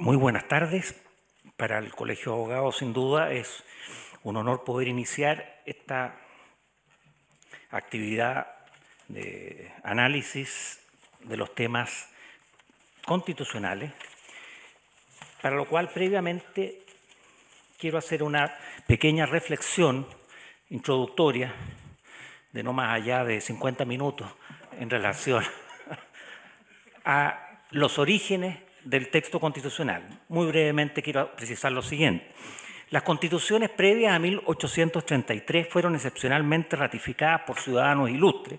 Muy buenas tardes. Para el Colegio de Abogados, sin duda, es un honor poder iniciar esta actividad de análisis de los temas constitucionales, para lo cual previamente quiero hacer una pequeña reflexión introductoria de no más allá de 50 minutos en relación a los orígenes del texto constitucional. Muy brevemente quiero precisar lo siguiente. Las constituciones previas a 1833 fueron excepcionalmente ratificadas por ciudadanos ilustres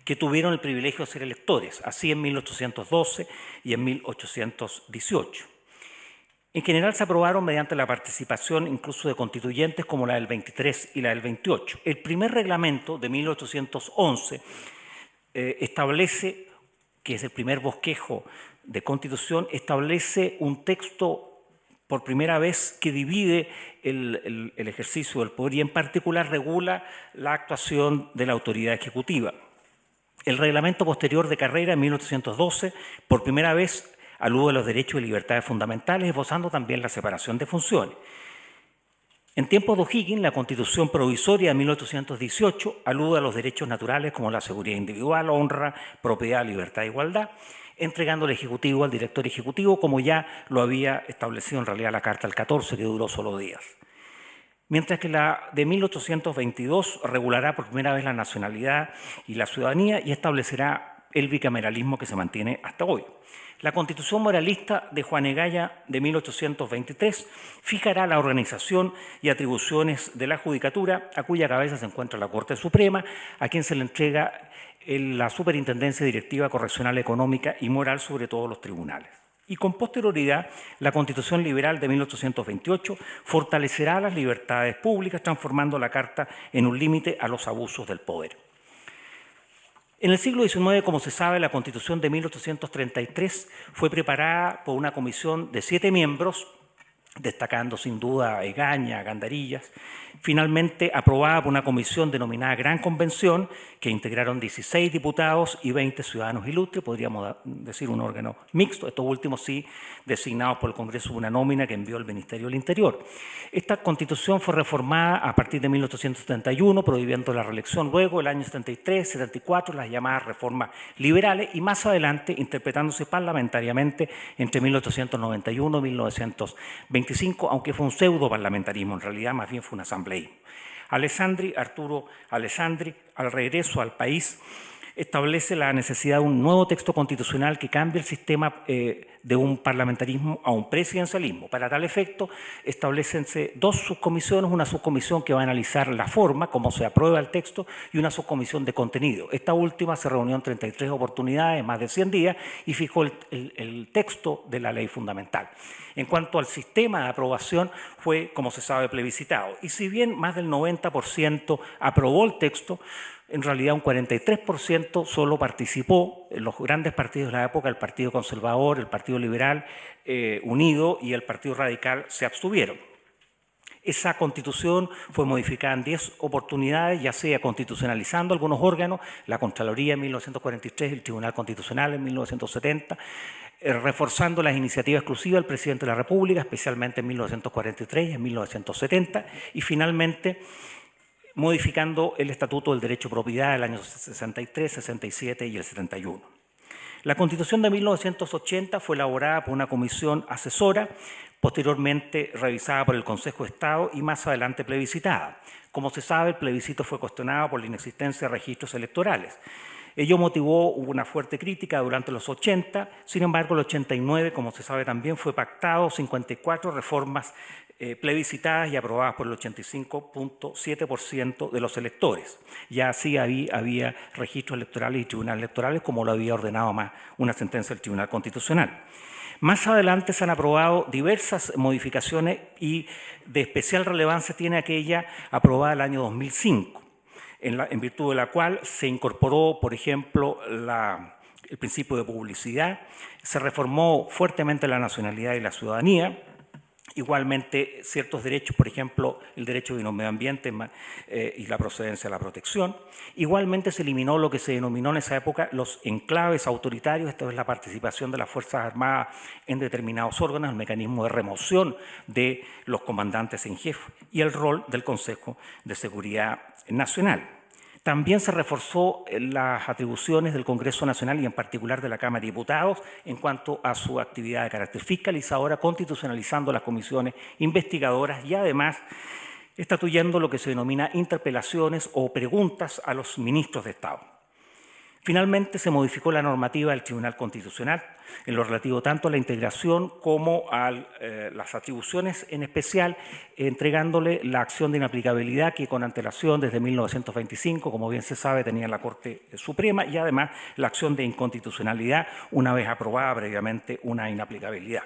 que tuvieron el privilegio de ser electores, así en 1812 y en 1818. En general se aprobaron mediante la participación incluso de constituyentes como la del 23 y la del 28. El primer reglamento de 1811 establece, que es el primer bosquejo de constitución, establece un texto por primera vez que divide el ejercicio del poder y en particular regula la actuación de la autoridad ejecutiva. El reglamento posterior de Carrera en 1812 por primera vez alude a los derechos y libertades fundamentales, esbozando también la separación de funciones. En tiempos de O'Higgins, la Constitución provisoria de 1818 alude a los derechos naturales como la seguridad individual, honra, propiedad, libertad e igualdad, entregando el Ejecutivo al director ejecutivo, como ya lo había establecido en realidad la Carta del 14, que duró solo días. Mientras que la de 1822 regulará por primera vez la nacionalidad y la ciudadanía y establecerá el bicameralismo que se mantiene hasta hoy. La Constitución moralista de Juan Egaya de 1823 fijará la organización y atribuciones de la Judicatura, a cuya cabeza se encuentra la Corte Suprema, a quien se le entrega la superintendencia directiva correccional económica y moral sobre todos los tribunales. Y con posterioridad, la Constitución liberal de 1828 fortalecerá las libertades públicas, transformando la Carta en un límite a los abusos del poder. En el siglo XIX, como se sabe, la Constitución de 1833 fue preparada por una comisión de 7 miembros, destacando sin duda a Egaña, a Gandarillas, finalmente aprobada por una comisión denominada Gran Convención, que integraron 16 diputados y 20 ciudadanos ilustres, podríamos decir un órgano mixto, estos últimos sí designados por el Congreso por una nómina que envió el Ministerio del Interior. Esta Constitución fue reformada a partir de 1871, prohibiendo la reelección, luego el año 73, 74, las llamadas reformas liberales y más adelante interpretándose parlamentariamente entre 1891 y 1925, aunque fue un pseudo parlamentarismo, en realidad más bien fue un asambleísmo. Arturo Alessandri, al regreso al país, establece la necesidad de un nuevo texto constitucional que cambie el sistema de un parlamentarismo a un presidencialismo. Para tal efecto, establecense 2 subcomisiones, una subcomisión que va a analizar la forma, cómo se aprueba el texto, y una subcomisión de contenido. Esta última se reunió en 33 oportunidades, más de 100 días, y fijó el texto de la ley fundamental. En cuanto al sistema de aprobación, fue, como se sabe, plebiscitado. Y si bien más del 90% aprobó el texto, en realidad un 43% solo participó. En los grandes partidos de la época, el Partido Conservador, el Partido Liberal Unido y el Partido Radical se abstuvieron. Esa Constitución fue modificada en 10 oportunidades, ya sea constitucionalizando algunos órganos, la Contraloría en 1943, el Tribunal Constitucional en 1970, reforzando las iniciativas exclusivas del presidente de la República, especialmente en 1943 y en 1970, y finalmente modificando el Estatuto del Derecho de Propiedad del año 63, 67 y el 71. La Constitución de 1980 fue elaborada por una comisión asesora, posteriormente revisada por el Consejo de Estado y más adelante plebiscitada. Como se sabe, el plebiscito fue cuestionado por la inexistencia de registros electorales. Ello motivó una fuerte crítica durante los 80, sin embargo, el 89, como se sabe también, fue pactado 54 reformas plebiscitadas y aprobadas por el 85.7% de los electores. Ya así había registros electorales y tribunales electorales, como lo había ordenado más una sentencia del Tribunal Constitucional. Más adelante se han aprobado diversas modificaciones y de especial relevancia tiene aquella aprobada el año 2005. En virtud de la cual se incorporó, por ejemplo, el principio de publicidad, se reformó fuertemente la nacionalidad y la ciudadanía, Igualmente, ciertos derechos, por ejemplo, el derecho de medio ambiente y la procedencia a la protección. Igualmente se eliminó lo que se denominó en esa época los enclaves autoritarios, esto es la participación de las Fuerzas Armadas en determinados órganos, el mecanismo de remoción de los comandantes en jefe y el rol del Consejo de Seguridad Nacional. También se reforzó las atribuciones del Congreso Nacional y en particular de la Cámara de Diputados en cuanto a su actividad de carácter fiscalizadora, constitucionalizando las comisiones investigadoras y además estatuyendo lo que se denomina interpelaciones o preguntas a los ministros de Estado. Finalmente, se modificó la normativa del Tribunal Constitucional en lo relativo tanto a la integración como a las atribuciones, en especial entregándole la acción de inaplicabilidad que con antelación desde 1925, como bien se sabe, tenía la Corte Suprema, y además la acción de inconstitucionalidad una vez aprobada previamente una inaplicabilidad,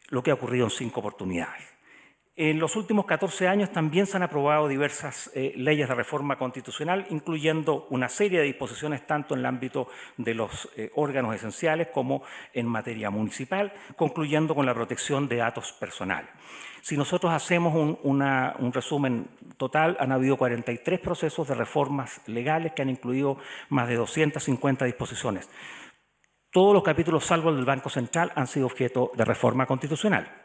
lo que ha ocurrido en 5 oportunidades. En los últimos 14 años también se han aprobado diversas leyes de reforma constitucional, incluyendo una serie de disposiciones tanto en el ámbito de los órganos esenciales como en materia municipal, concluyendo con la protección de datos personales. Si nosotros hacemos un resumen total, han habido 43 procesos de reformas legales que han incluido más de 250 disposiciones. Todos los capítulos, salvo el del Banco Central, han sido objeto de reforma constitucional.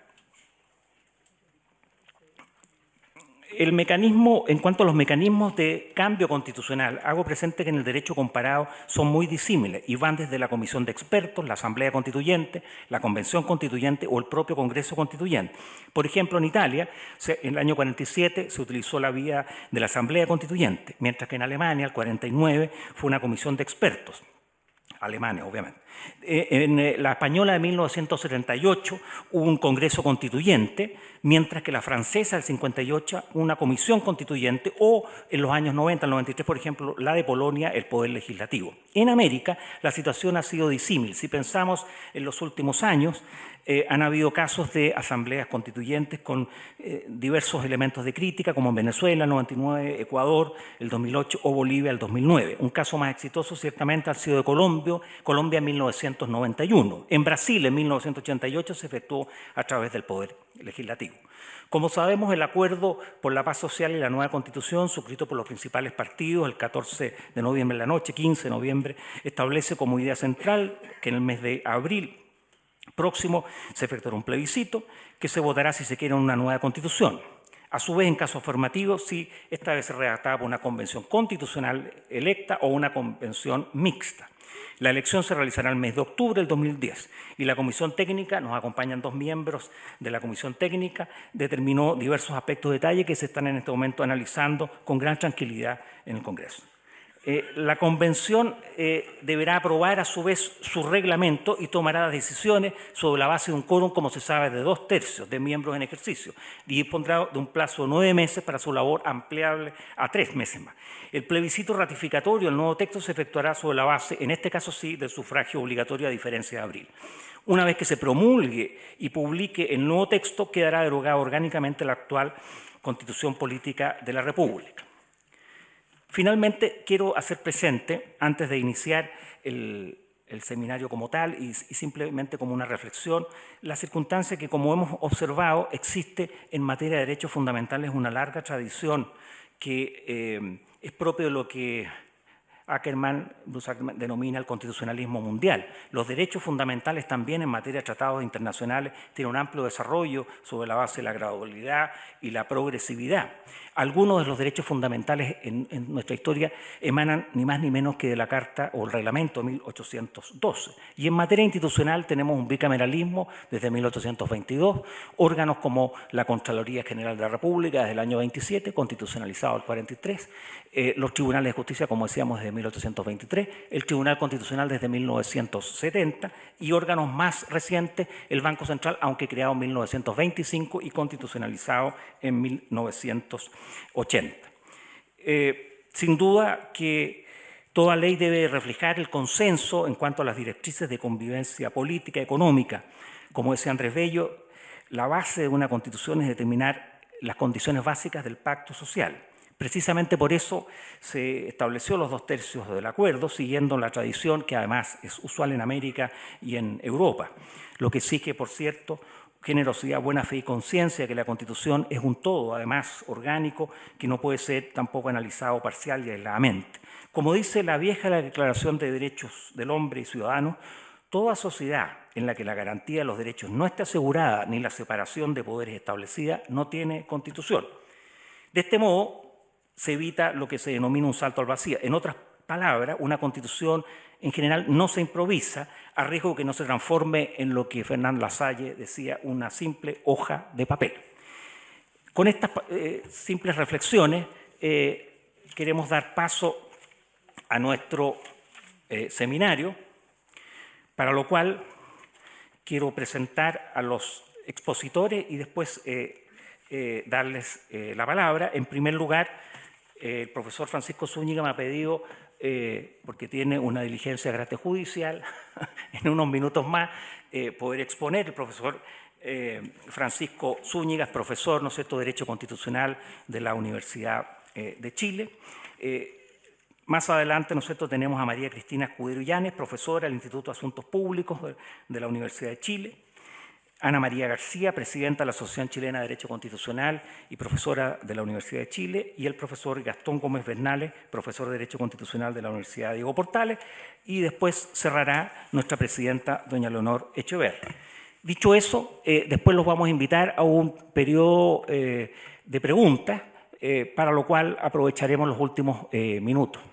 El mecanismo, en cuanto a los mecanismos de cambio constitucional, hago presente que en el derecho comparado son muy disímiles y van desde la comisión de expertos, la Asamblea Constituyente, la Convención Constituyente o el propio Congreso Constituyente. Por ejemplo, en Italia, en el año 47 se utilizó la vía de la Asamblea Constituyente, mientras que en Alemania, el 49, fue una comisión de expertos. Alemania, obviamente. En la española de 1978 hubo un Congreso Constituyente, mientras que la francesa del 58 una comisión constituyente, o en los años 90, el 93, por ejemplo, la de Polonia, el Poder Legislativo. En América la situación ha sido disímil. Si pensamos en los últimos años, han habido casos de asambleas constituyentes con diversos elementos de crítica, como en Venezuela, el 99, Ecuador, el 2008 o Bolivia, el 2009. Un caso más exitoso ciertamente ha sido de Colombia en 1991. En Brasil, en 1988, se efectuó a través del Poder Legislativo. Como sabemos, el Acuerdo por la Paz Social y la nueva Constitución, suscrito por los principales partidos el 14 de noviembre en la noche, 15 de noviembre, establece como idea central que en el mes de abril próximo se efectuará un plebiscito que se votará si se quiere una nueva Constitución. A su vez, en caso afirmativo, si esta vez se redactada por una convención constitucional electa o una convención mixta. La elección se realizará el mes de octubre del 2010 y la Comisión Técnica, nos acompañan 2 miembros de la Comisión Técnica, determinó diversos aspectos de detalle que se están en este momento analizando con gran tranquilidad en el Congreso. La Convención deberá aprobar a su vez su reglamento y tomará las decisiones sobre la base de un quórum, como se sabe, de 2/3 de miembros en ejercicio, y dispondrá de un plazo de 9 meses para su labor, ampliable a 3 meses más. El plebiscito ratificatorio, el nuevo texto, se efectuará sobre la base, en este caso sí, del sufragio obligatorio a diferencia de abril. Una vez que se promulgue y publique el nuevo texto, quedará derogada orgánicamente la actual Constitución Política de la República. Finalmente, quiero hacer presente, antes de iniciar el seminario como tal y simplemente como una reflexión, la circunstancia que, como hemos observado, existe en materia de derechos fundamentales una larga tradición que es propio de lo que Bruce Ackerman denomina el constitucionalismo mundial. Los derechos fundamentales también en materia de tratados internacionales tienen un amplio desarrollo sobre la base de la gradualidad y la progresividad. Algunos de los derechos fundamentales en nuestra historia emanan ni más ni menos que de la Carta o el Reglamento de 1812. Y en materia institucional tenemos un bicameralismo desde 1822, órganos como la Contraloría General de la República desde el año 27, constitucionalizado el 43, los tribunales de justicia, como decíamos, desde 1823, el Tribunal Constitucional desde 1970 y órganos más recientes, el Banco Central, aunque creado en 1925 y constitucionalizado en 1980. Sin duda que toda ley debe reflejar el consenso en cuanto a las directrices de convivencia política y económica. Como decía Andrés Bello, la base de una constitución es determinar las condiciones básicas del pacto social. Precisamente por eso se estableció los 2/3 del acuerdo, siguiendo la tradición que además es usual en América y en Europa, lo que exige, por cierto, generosidad, buena fe y conciencia, que la Constitución es un todo, además orgánico, que no puede ser tampoco analizado parcial y aisladamente. Como dice la vieja Declaración de Derechos del Hombre y Ciudadano, toda sociedad en la que la garantía de los derechos no esté asegurada ni la separación de poderes establecida no tiene Constitución. De este modo se evita lo que se denomina un salto al vacío. En otras palabras, una Constitución en general no se improvisa, a riesgo de que no se transforme en lo que Fernand Lasalle decía, una simple hoja de papel. Con estas simples reflexiones queremos dar paso a nuestro seminario, para lo cual quiero presentar a los expositores y después darles la palabra. En primer lugar, el profesor Francisco Zúñiga me ha pedido, porque tiene una diligencia de carácter judicial, en unos minutos más poder exponer. El profesor Francisco Zúñiga es profesor, ¿no es cierto?, de Derecho Constitucional de la Universidad de Chile. Más adelante, ¿no es cierto?, tenemos a María Cristina Escudero Llanes, profesora del Instituto de Asuntos Públicos de la Universidad de Chile. Ana María García, presidenta de la Asociación Chilena de Derecho Constitucional y profesora de la Universidad de Chile, y el profesor Gastón Gómez Bernales, profesor de Derecho Constitucional de la Universidad Diego Portales, y después cerrará nuestra presidenta, doña Leonor Echeverri. Dicho eso, después los vamos a invitar a un periodo de preguntas, para lo cual aprovecharemos los últimos minutos.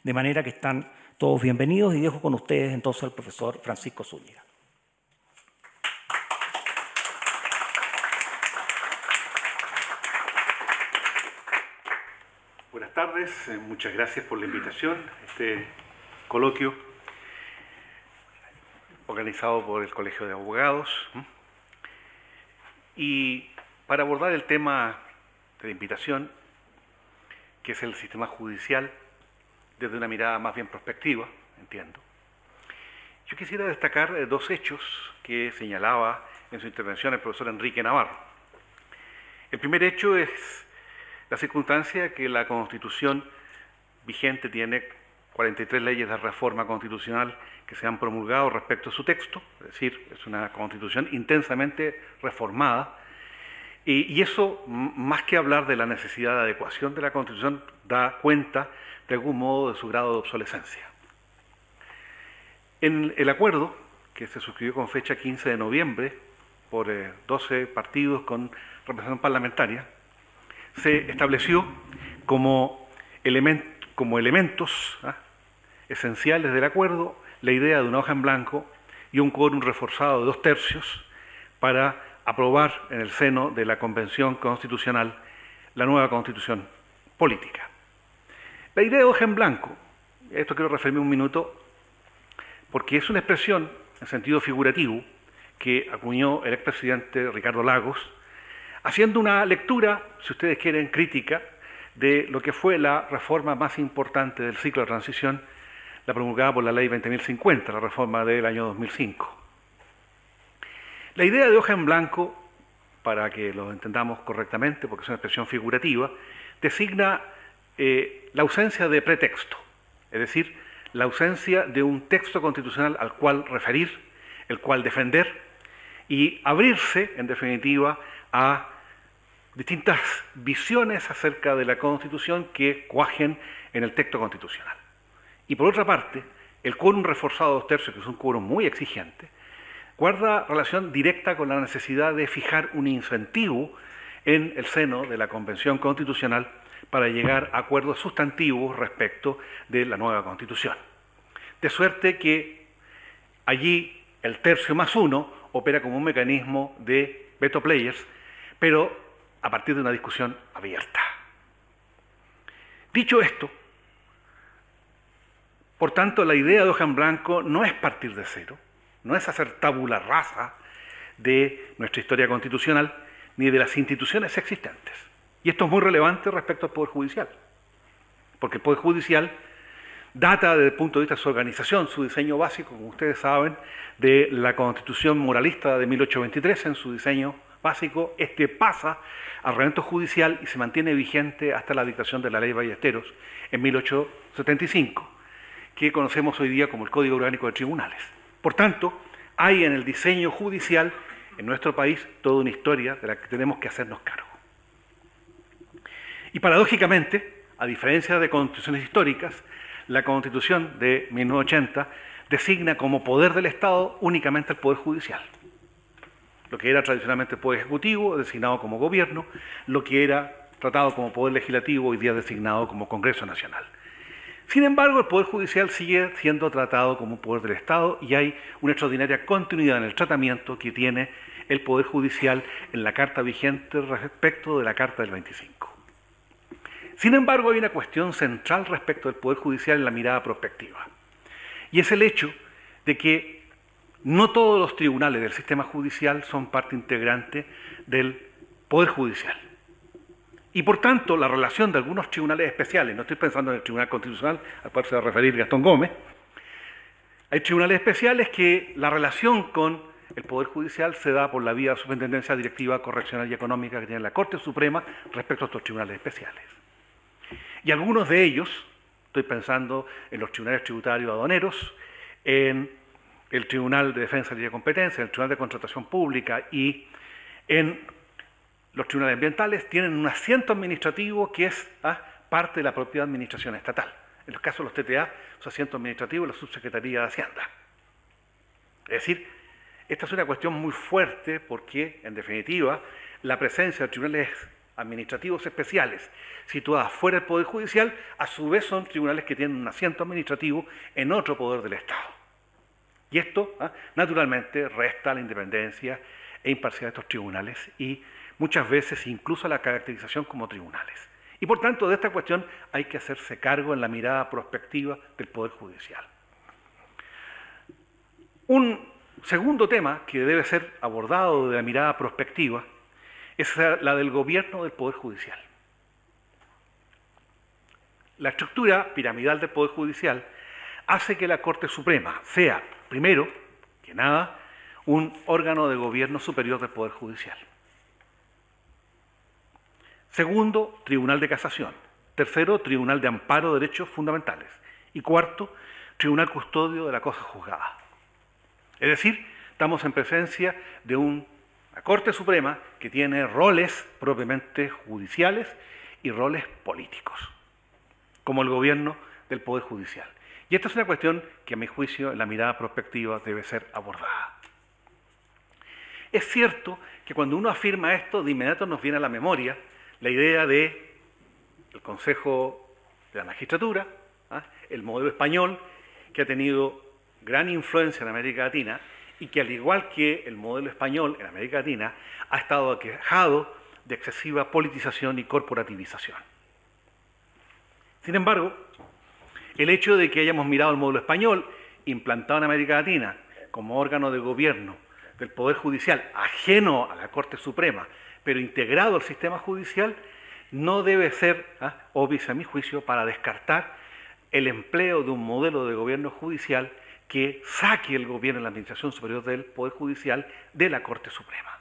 De manera que están todos bienvenidos y dejo con ustedes entonces al profesor Francisco Zúñiga. Buenas tardes, muchas gracias por la invitación a este coloquio organizado por el Colegio de Abogados. Y para abordar el tema de la invitación, que es el sistema judicial, desde una mirada más bien prospectiva, entiendo, yo quisiera destacar dos hechos que señalaba en su intervención el profesor Enrique Navarro. El primer hecho es la circunstancia que la Constitución vigente tiene 43 leyes de reforma constitucional que se han promulgado respecto a su texto, es decir, es una Constitución intensamente reformada, y eso, más que hablar de la necesidad de adecuación de la Constitución, da cuenta de algún modo de su grado de obsolescencia. En el acuerdo, que se suscribió con fecha 15 de noviembre por 12 partidos con representación parlamentaria, se estableció como elementos esenciales del acuerdo la idea de una hoja en blanco y un quórum reforzado de 2/3 para aprobar en el seno de la Convención Constitucional la nueva Constitución política. La idea de hoja en blanco, esto quiero referirme un minuto, porque es una expresión en sentido figurativo que acuñó el expresidente Ricardo Lagos, haciendo una lectura, si ustedes quieren, crítica de lo que fue la reforma más importante del ciclo de transición, la promulgada por la Ley 20.050, la reforma del año 2005. La idea de hoja en blanco, para que lo entendamos correctamente, porque es una expresión figurativa, designa la ausencia de pretexto, es decir, la ausencia de un texto constitucional al cual referir, el cual defender y abrirse, en definitiva, a distintas visiones acerca de la Constitución que cuajen en el texto constitucional. Y por otra parte, el quórum reforzado de 2/3, que es un quórum muy exigente, guarda relación directa con la necesidad de fijar un incentivo en el seno de la Convención Constitucional para llegar a acuerdos sustantivos respecto de la nueva Constitución. De suerte que allí el 1/3 opera como un mecanismo de veto players, pero a partir de una discusión abierta. Dicho esto, por tanto, la idea de hoja en blanco no es partir de cero, no es hacer tabula rasa de nuestra historia constitucional ni de las instituciones existentes. Y esto es muy relevante respecto al Poder Judicial, porque el Poder Judicial data desde el punto de vista de su organización, su diseño básico, como ustedes saben, de la Constitución moralista de 1823 en su diseño básico. Este pasa al reglamento judicial y se mantiene vigente hasta la dictación de la Ley Ballesteros en 1875, que conocemos hoy día como el Código Orgánico de Tribunales. Por tanto, hay en el diseño judicial en nuestro país toda una historia de la que tenemos que hacernos cargo. Y paradójicamente, a diferencia de constituciones históricas, la Constitución de 1980 designa como poder del Estado únicamente el Poder Judicial. Lo que era tradicionalmente el Poder Ejecutivo, designado como gobierno, lo que era tratado como Poder Legislativo, hoy día designado como Congreso Nacional. Sin embargo, el Poder Judicial sigue siendo tratado como un poder del Estado y hay una extraordinaria continuidad en el tratamiento que tiene el Poder Judicial en la Carta vigente respecto de la Carta del 25. Sin embargo, hay una cuestión central respecto del Poder Judicial en la mirada prospectiva, y es el hecho de que no todos los tribunales del sistema judicial son parte integrante del Poder Judicial. Y por tanto, la relación de algunos tribunales especiales, no estoy pensando en el Tribunal Constitucional, al cual se va a referir Gastón Gómez, hay tribunales especiales que la relación con el Poder Judicial se da por la vía de la superintendencia directiva, correccional y económica que tiene la Corte Suprema respecto a estos tribunales especiales. Y algunos de ellos, estoy pensando en los tribunales tributarios aduaneros, en el Tribunal de Defensa y de Competencia, en el Tribunal de Contratación Pública y en los tribunales ambientales, tienen un asiento administrativo que es parte de la propia administración estatal. En los casos de los TTA, su asiento administrativo es la Subsecretaría de Hacienda. Es decir, esta es una cuestión muy fuerte porque, en definitiva, la presencia de tribunales administrativos especiales situadas fuera del Poder Judicial, a su vez son tribunales que tienen un asiento administrativo en otro poder del Estado. Y esto, naturalmente, resta la independencia e imparcialidad de estos tribunales y muchas veces incluso la caracterización como tribunales. Y por tanto, de esta cuestión hay que hacerse cargo en la mirada prospectiva del Poder Judicial. Un segundo tema que debe ser abordado de la mirada prospectiva es la del gobierno del Poder Judicial. La estructura piramidal del Poder Judicial hace que la Corte Suprema sea, primero que nada, un órgano de gobierno superior del Poder Judicial. Segundo, Tribunal de Casación. Tercero, Tribunal de Amparo de Derechos Fundamentales. Y cuarto, Tribunal Custodio de la Cosa Juzgada. Es decir, estamos en presencia de una Corte Suprema que tiene roles propiamente judiciales y roles políticos, como el gobierno del Poder Judicial. Y esta es una cuestión que, a mi juicio, en la mirada prospectiva debe ser abordada. Es cierto que cuando uno afirma esto, de inmediato nos viene a la memoria la idea del Consejo de la Magistratura, el modelo español, que ha tenido gran influencia en América Latina y que, al igual que el modelo español en América Latina, ha estado aquejado de excesiva politización y corporativización. Sin embargo, el hecho de que hayamos mirado el modelo español implantado en América Latina como órgano de gobierno del Poder Judicial, ajeno a la Corte Suprema, pero integrado al sistema judicial, no debe ser óbice, a mi juicio, para descartar el empleo de un modelo de gobierno judicial que saque el gobierno y la administración superior del Poder Judicial de la Corte Suprema.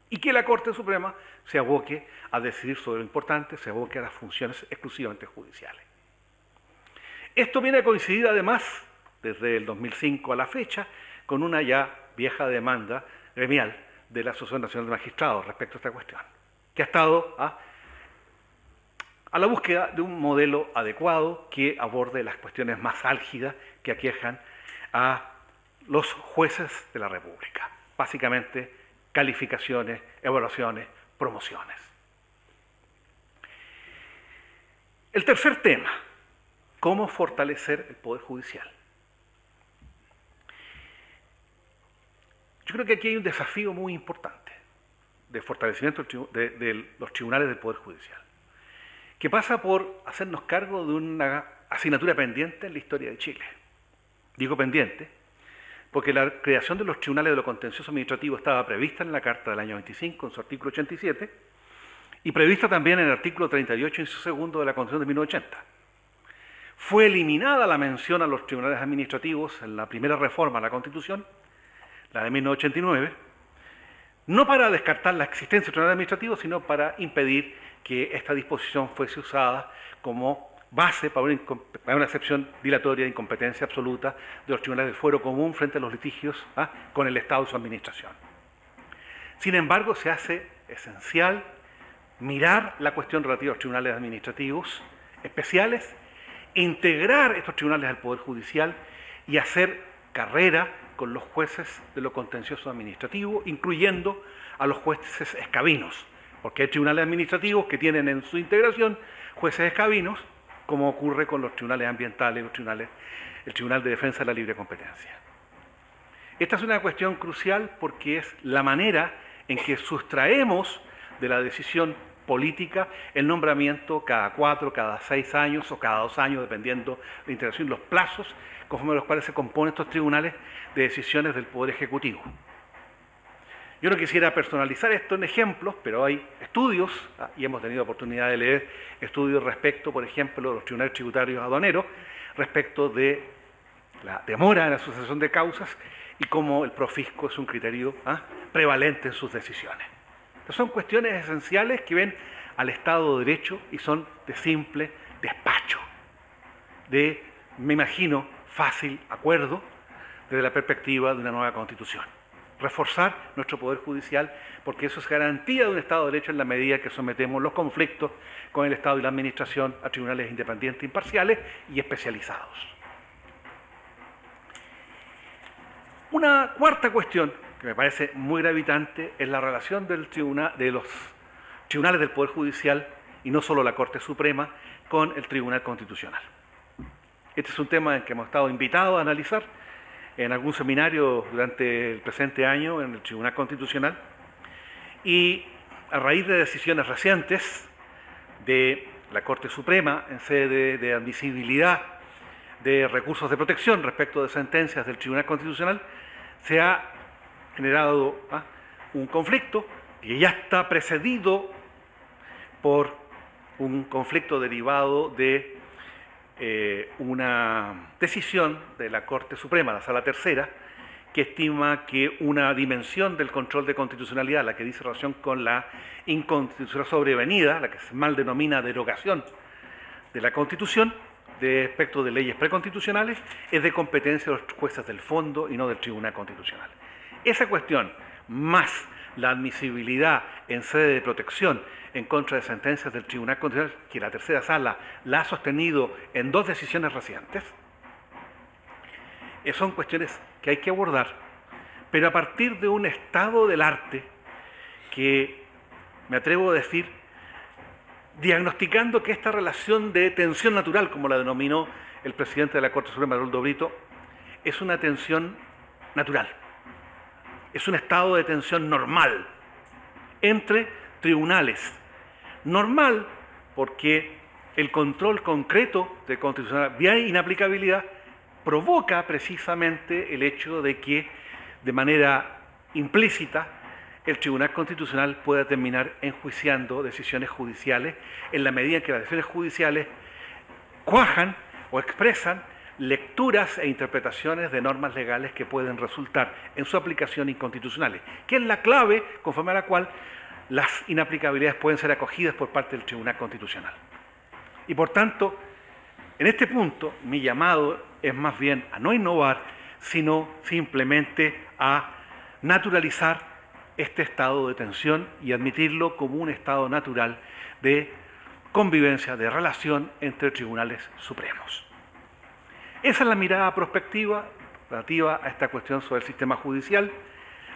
Y que la Corte Suprema se aboque a decidir sobre lo importante, se aboque a las funciones exclusivamente judiciales. Esto viene a coincidir además, desde el 2005 a la fecha, con una ya vieja demanda gremial de la Asociación Nacional de Magistrados respecto a esta cuestión, que ha estado a la búsqueda de un modelo adecuado que aborde las cuestiones más álgidas que aquejan a los jueces de la República. Básicamente, calificaciones, evaluaciones, promociones. El tercer tema, ¿cómo fortalecer el Poder Judicial? Yo creo que aquí hay un desafío muy importante de fortalecimiento de los tribunales del Poder Judicial, que pasa por hacernos cargo de una asignatura pendiente en la historia de Chile. Digo pendiente porque la creación de los tribunales de lo contencioso administrativo estaba prevista en la Carta del año 25, en su artículo 87, y prevista también en el artículo 38, inciso segundo de la Constitución de 1980. Fue eliminada la mención a los tribunales administrativos en la primera reforma a la Constitución, la de 1989, no para descartar la existencia de tribunales administrativos, sino para impedir que esta disposición fuese usada como base para una excepción dilatoria de incompetencia absoluta de los tribunales del fuero común frente a los litigios con el Estado y su administración. Sin embargo, se hace esencial mirar la cuestión relativa a los tribunales administrativos especiales, integrar estos tribunales al Poder Judicial y hacer carrera con los jueces de lo contencioso administrativo, incluyendo a los jueces escabinos, porque hay tribunales administrativos que tienen en su integración jueces escabinos, como ocurre con los tribunales ambientales, el Tribunal de Defensa de la Libre Competencia. Esta es una cuestión crucial porque es la manera en que sustraemos de la decisión política el nombramiento cada 4, cada 6 años o cada 2 años, dependiendo de la integración, los plazos conforme los cuales se componen estos tribunales de decisiones del Poder Ejecutivo. Yo no quisiera personalizar esto en ejemplos, pero hay estudios, y hemos tenido oportunidad de leer estudios respecto, por ejemplo, de los tribunales tributarios aduaneros, respecto de la demora en la sucesión de causas y cómo el profisco es un criterio prevalente en sus decisiones. Entonces son cuestiones esenciales que ven al Estado de Derecho y son de simple despacho, de, me imagino, fácil acuerdo desde la perspectiva de una nueva Constitución. Reforzar nuestro Poder Judicial, porque eso es garantía de un Estado de Derecho en la medida que sometemos los conflictos con el Estado y la Administración a tribunales independientes, imparciales y especializados. Una cuarta cuestión que me parece muy gravitante es la relación de los tribunales del Poder Judicial, y no solo la Corte Suprema, con el Tribunal Constitucional. Este es un tema en que hemos estado invitados a analizar en algún seminario durante el presente año en el Tribunal Constitucional, y a raíz de decisiones recientes de la Corte Suprema en sede de admisibilidad de recursos de protección respecto de sentencias del Tribunal Constitucional, se ha generado un conflicto que ya está precedido por un conflicto derivado de una decisión de la Corte Suprema, la Sala Tercera, que estima que una dimensión del control de constitucionalidad, la que dice relación con la inconstitucionalidad sobrevenida, la que se mal denomina derogación de la Constitución, de aspecto de leyes preconstitucionales, es de competencia de los jueces del fondo y no del Tribunal Constitucional. Esa cuestión, más la admisibilidad en sede de protección en contra de sentencias del Tribunal Constitucional, que la tercera sala la ha sostenido en 2 decisiones recientes, son cuestiones que hay que abordar, pero a partir de un estado del arte que, me atrevo a decir, diagnosticando que esta relación de tensión natural, como la denominó el presidente de la Corte Suprema, Aroldo Brito, es una tensión natural, es un estado de tensión normal entre tribunales. Normal porque el control concreto de constitucionalidad vía inaplicabilidad provoca precisamente el hecho de que de manera implícita el Tribunal Constitucional pueda terminar enjuiciando decisiones judiciales en la medida en que las decisiones judiciales cuajan o expresan lecturas e interpretaciones de normas legales que pueden resultar en su aplicación inconstitucionales, que es la clave conforme a la cual las inaplicabilidades pueden ser acogidas por parte del Tribunal Constitucional. Y por tanto, en este punto, mi llamado es más bien a no innovar, sino simplemente a naturalizar este estado de tensión y admitirlo como un estado natural de convivencia, de relación entre tribunales supremos. Esa es la mirada prospectiva relativa a esta cuestión sobre el sistema judicial.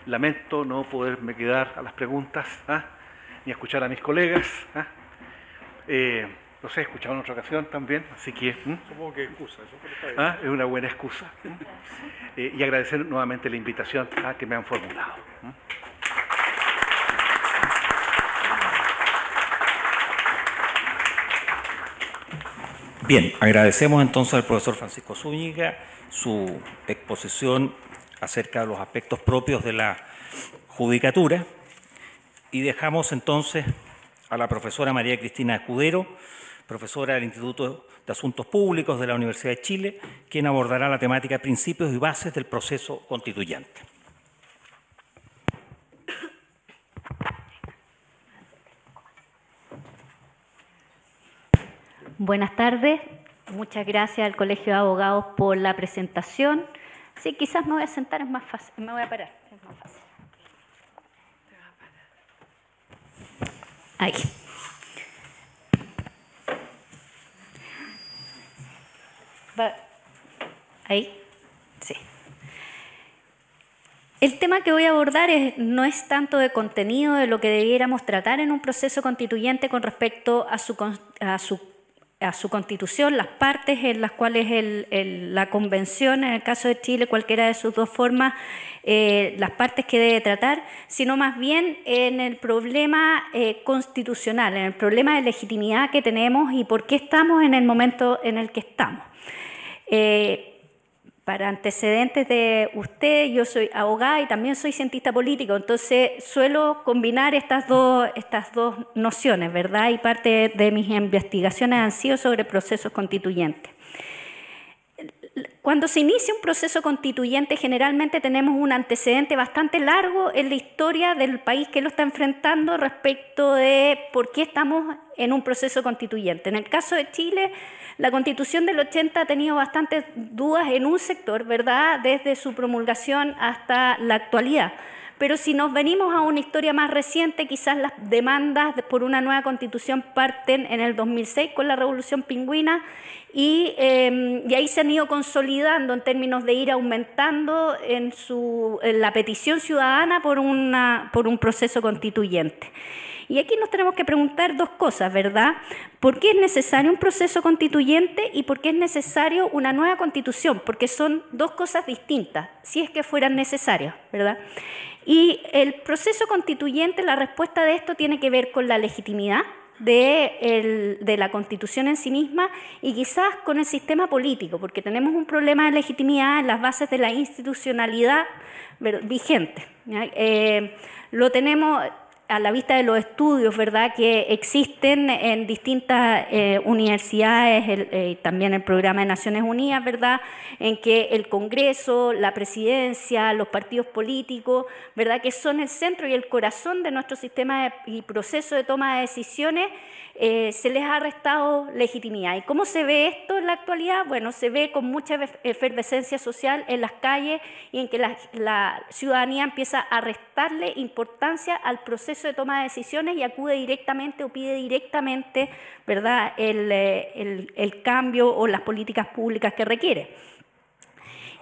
Lamento no poderme quedar a las preguntas, ni escuchar a mis colegas. Los he escuchado en otra ocasión también, así que supongo que excusa, eso es una buena excusa. Y agradecer nuevamente la invitación que me han formulado. Bien, agradecemos entonces al profesor Francisco Zúñiga su exposición acerca de los aspectos propios de la judicatura y dejamos entonces a la profesora María Cristina Escudero, profesora del Instituto de Asuntos Públicos de la Universidad de Chile, quien abordará la temática Principios y Bases del Proceso Constituyente. Buenas tardes, muchas gracias al Colegio de Abogados por la presentación. Sí, quizás me voy a sentar, es más fácil, me voy a parar, es más fácil. Ahí. Ahí. Sí. El tema que voy a abordar no es tanto de contenido de lo que debiéramos tratar en un proceso constituyente con respecto a su constitución, las partes en las cuales la convención, en el caso de Chile, cualquiera de sus dos formas, las partes que debe tratar, sino más bien en el problema constitucional, en el problema de legitimidad que tenemos y por qué estamos en el momento en el que estamos. Para antecedentes de usted, yo soy abogada y también soy cientista político, entonces suelo combinar estas dos nociones, ¿verdad? Y parte de mis investigaciones han sido sobre procesos constituyentes. Cuando se inicia un proceso constituyente, generalmente tenemos un antecedente bastante largo en la historia del país que lo está enfrentando respecto de por qué estamos en un proceso constituyente. En el caso de Chile, la Constitución del 80 ha tenido bastantes dudas en un sector, ¿verdad?, desde su promulgación hasta la actualidad. Pero si nos venimos a una historia más reciente, quizás las demandas por una nueva Constitución parten en el 2006 con la Revolución Pingüina y ahí se han ido consolidando en términos de ir aumentando en la petición ciudadana por un proceso constituyente. Y aquí nos tenemos que preguntar dos cosas, ¿verdad? ¿Por qué es necesario un proceso constituyente y por qué es necesario una nueva constitución? Porque son dos cosas distintas, si es que fueran necesarias, ¿verdad? Y el proceso constituyente, la respuesta de esto tiene que ver con la legitimidad de la Constitución en sí misma y quizás con el sistema político, porque tenemos un problema de legitimidad en las bases de la institucionalidad vigente. Lo tenemos a la vista de los estudios, ¿verdad?, que existen en distintas universidades, también el Programa de Naciones Unidas, ¿verdad?, en que el Congreso, la Presidencia, los partidos políticos, ¿verdad?, que son el centro y el corazón de nuestro sistema y proceso de toma de decisiones, se les ha restado legitimidad. ¿Y cómo se ve esto en la actualidad? Bueno, se ve con mucha efervescencia social en las calles y en que la ciudadanía empieza a restarle importancia al proceso de toma de decisiones y acude directamente o pide directamente, ¿verdad?, el cambio o las políticas públicas que requiere.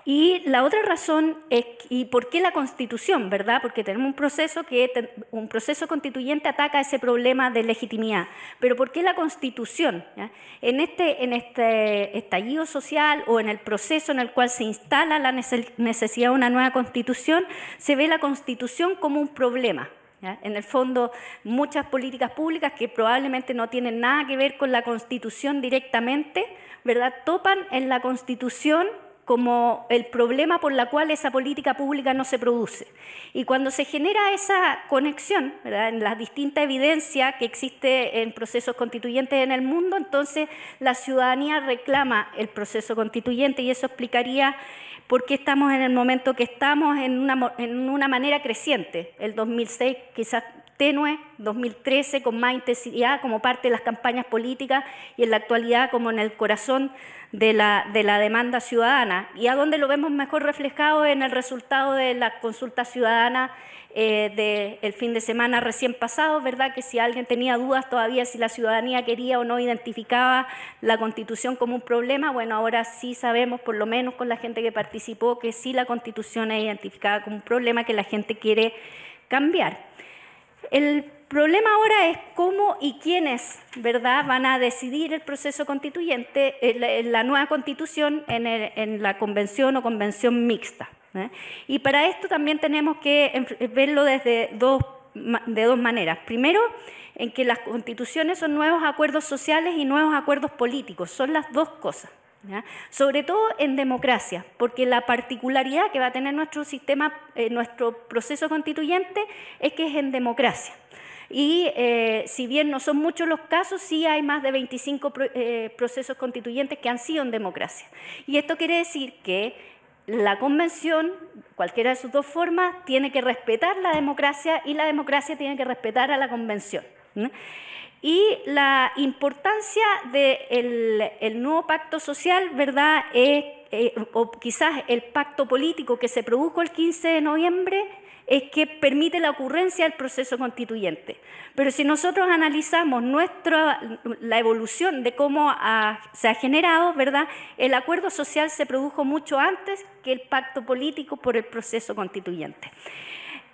Y la otra razón es, ¿y por qué la Constitución, verdad? Porque tenemos un proceso constituyente ataca ese problema de legitimidad. Pero ¿por qué la Constitución? ¿Ya? En este estallido social o en el proceso en el cual se instala la necesidad de una nueva Constitución, se ve la Constitución como un problema. ¿Ya? En el fondo, muchas políticas públicas que probablemente no tienen nada que ver con la Constitución directamente, ¿verdad?, topan en la Constitución como el problema por el cual esa política pública no se produce. Y cuando se genera esa conexión, ¿verdad?, en las distintas evidencias que existe en procesos constituyentes en el mundo, entonces la ciudadanía reclama el proceso constituyente y eso explicaría por qué estamos en el momento que estamos en una manera creciente. El 2006 quizás tenue, 2013 con más intensidad como parte de las campañas políticas y en la actualidad como en el corazón de la demanda ciudadana. ¿Y a dónde lo vemos mejor reflejado? En el resultado de la consulta ciudadana del fin de semana recién pasado, ¿verdad?, que si alguien tenía dudas todavía si la ciudadanía quería o no identificaba la Constitución como un problema, bueno, ahora sí sabemos, por lo menos con la gente que participó, que sí la Constitución es identificada como un problema que la gente quiere cambiar. El problema ahora es cómo y quiénes, ¿verdad?, van a decidir el proceso constituyente, la nueva Constitución en la convención o convención mixta. Y para esto también tenemos que verlo de dos maneras. Primero, en que las constituciones son nuevos acuerdos sociales y nuevos acuerdos políticos, son las dos cosas. ¿Ya? Sobre todo en democracia, porque la particularidad que va a tener nuestro sistema, nuestro proceso constituyente, es que es en democracia. Y si bien no son muchos los casos, sí hay más de 25 procesos constituyentes que han sido en democracia. Y esto quiere decir que la convención, cualquiera de sus dos formas, tiene que respetar la democracia y la democracia tiene que respetar a la convención. ¿No? Y la importancia del nuevo pacto social, ¿verdad?, o quizás el pacto político que se produjo el 15 de noviembre, es que permite la ocurrencia del proceso constituyente. Pero si nosotros analizamos la evolución de cómo se ha generado, ¿verdad?, el acuerdo social se produjo mucho antes que el pacto político por el proceso constituyente.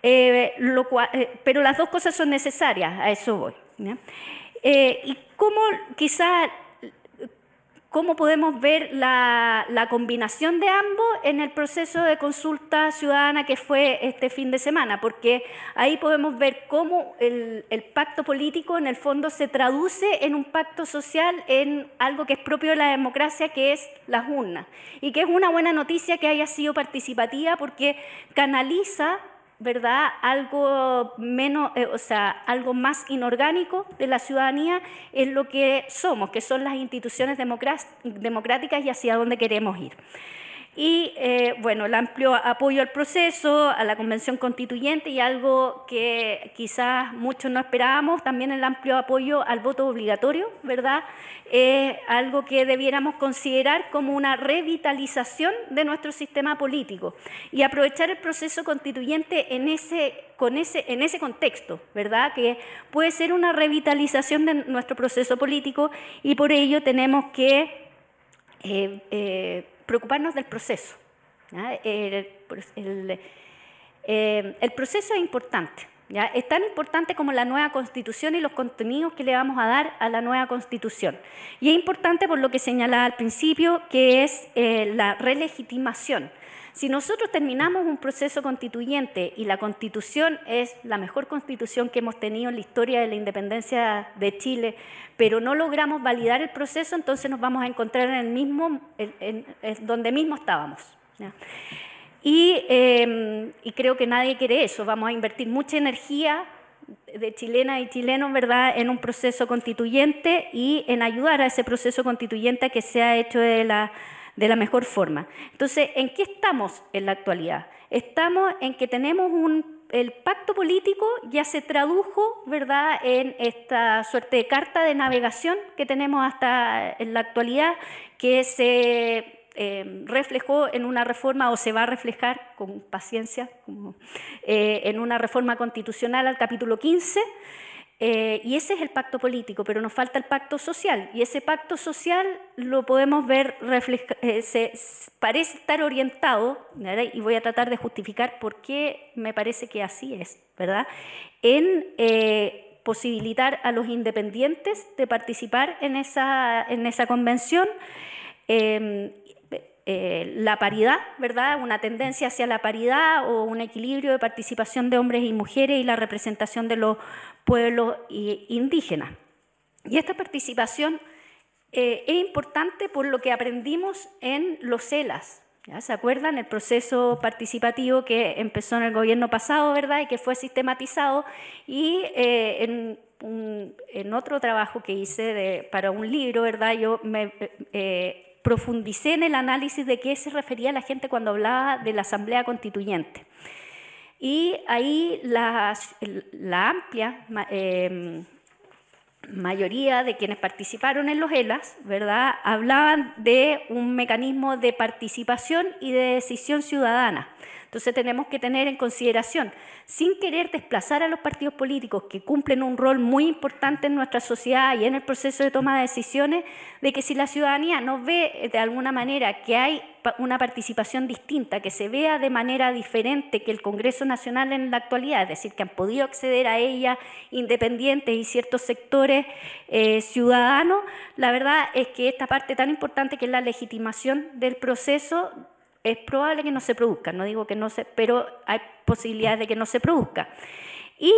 Pero las dos cosas son necesarias, a eso voy, ¿ya? Y cómo podemos ver la combinación de ambos en el proceso de consulta ciudadana que fue este fin de semana, porque ahí podemos ver cómo el pacto político en el fondo se traduce en un pacto social, en algo que es propio de la democracia, que es las urnas, y que es una buena noticia que haya sido participativa porque canaliza, ¿verdad?, algo menos, algo más inorgánico de la ciudadanía en lo que somos, que son las instituciones democráticas y hacia dónde queremos ir. Y, bueno, el amplio apoyo al proceso, a la Convención Constituyente y algo que quizás muchos no esperábamos, también el amplio apoyo al voto obligatorio, ¿verdad? Algo que debiéramos considerar como una revitalización de nuestro sistema político y aprovechar el proceso constituyente en ese contexto, ¿verdad?, que puede ser una revitalización de nuestro proceso político, y por ello tenemos que preocuparnos del proceso, ¿ya? El proceso es importante, ¿ya? Es tan importante como la nueva Constitución y los contenidos que le vamos a dar a la nueva Constitución. Y es importante por lo que señalaba al principio, que es la relegitimación. Si nosotros terminamos un proceso constituyente y la Constitución es la mejor Constitución que hemos tenido en la historia de la independencia de Chile, pero no logramos validar el proceso, entonces nos vamos a encontrar en el mismo, donde mismo estábamos, ¿ya? Y creo que nadie quiere eso. Vamos a invertir mucha energía de chilenas y chilenos, ¿verdad?, en un proceso constituyente y en ayudar a ese proceso constituyente a que sea hecho de la mejor forma. Entonces, ¿en qué estamos en la actualidad? Estamos en que tenemos el pacto político ya se tradujo, ¿verdad?, en esta suerte de carta de navegación que tenemos hasta en la actualidad, que se reflejó en una reforma, o se va a reflejar con paciencia, en una reforma constitucional al capítulo 15, y ese es el pacto político, pero nos falta el pacto social, y ese pacto social lo podemos ver, parece estar orientado, ¿verdad?, y voy a tratar de justificar por qué me parece que así es, ¿verdad?, en posibilitar a los independientes de participar en esa convención, la paridad, ¿verdad?, una tendencia hacia la paridad o un equilibrio de participación de hombres y mujeres y la representación de los pueblos indígenas. Y esta participación es importante por lo que aprendimos en los CELAS, ¿ya? ¿Se acuerdan? El proceso participativo que empezó en el gobierno pasado, ¿verdad?, y que fue sistematizado, y en otro trabajo que hice para un libro, ¿verdad?, yo profundicé en el análisis de qué se refería la gente cuando hablaba de la Asamblea Constituyente. Y ahí la amplia mayoría de quienes participaron en los ELAS, ¿verdad?, hablaban de un mecanismo de participación y de decisión ciudadana. Entonces tenemos que tener en consideración, sin querer desplazar a los partidos políticos que cumplen un rol muy importante en nuestra sociedad y en el proceso de toma de decisiones, de que si la ciudadanía no ve de alguna manera que hay una participación distinta, que se vea de manera diferente que el Congreso Nacional en la actualidad, es decir, que han podido acceder a ella independientes y ciertos sectores ciudadanos, la verdad es que esta parte tan importante que es la legitimación del proceso es probable que no se produzca, no digo que no se, pero hay posibilidades de que no se produzca. Y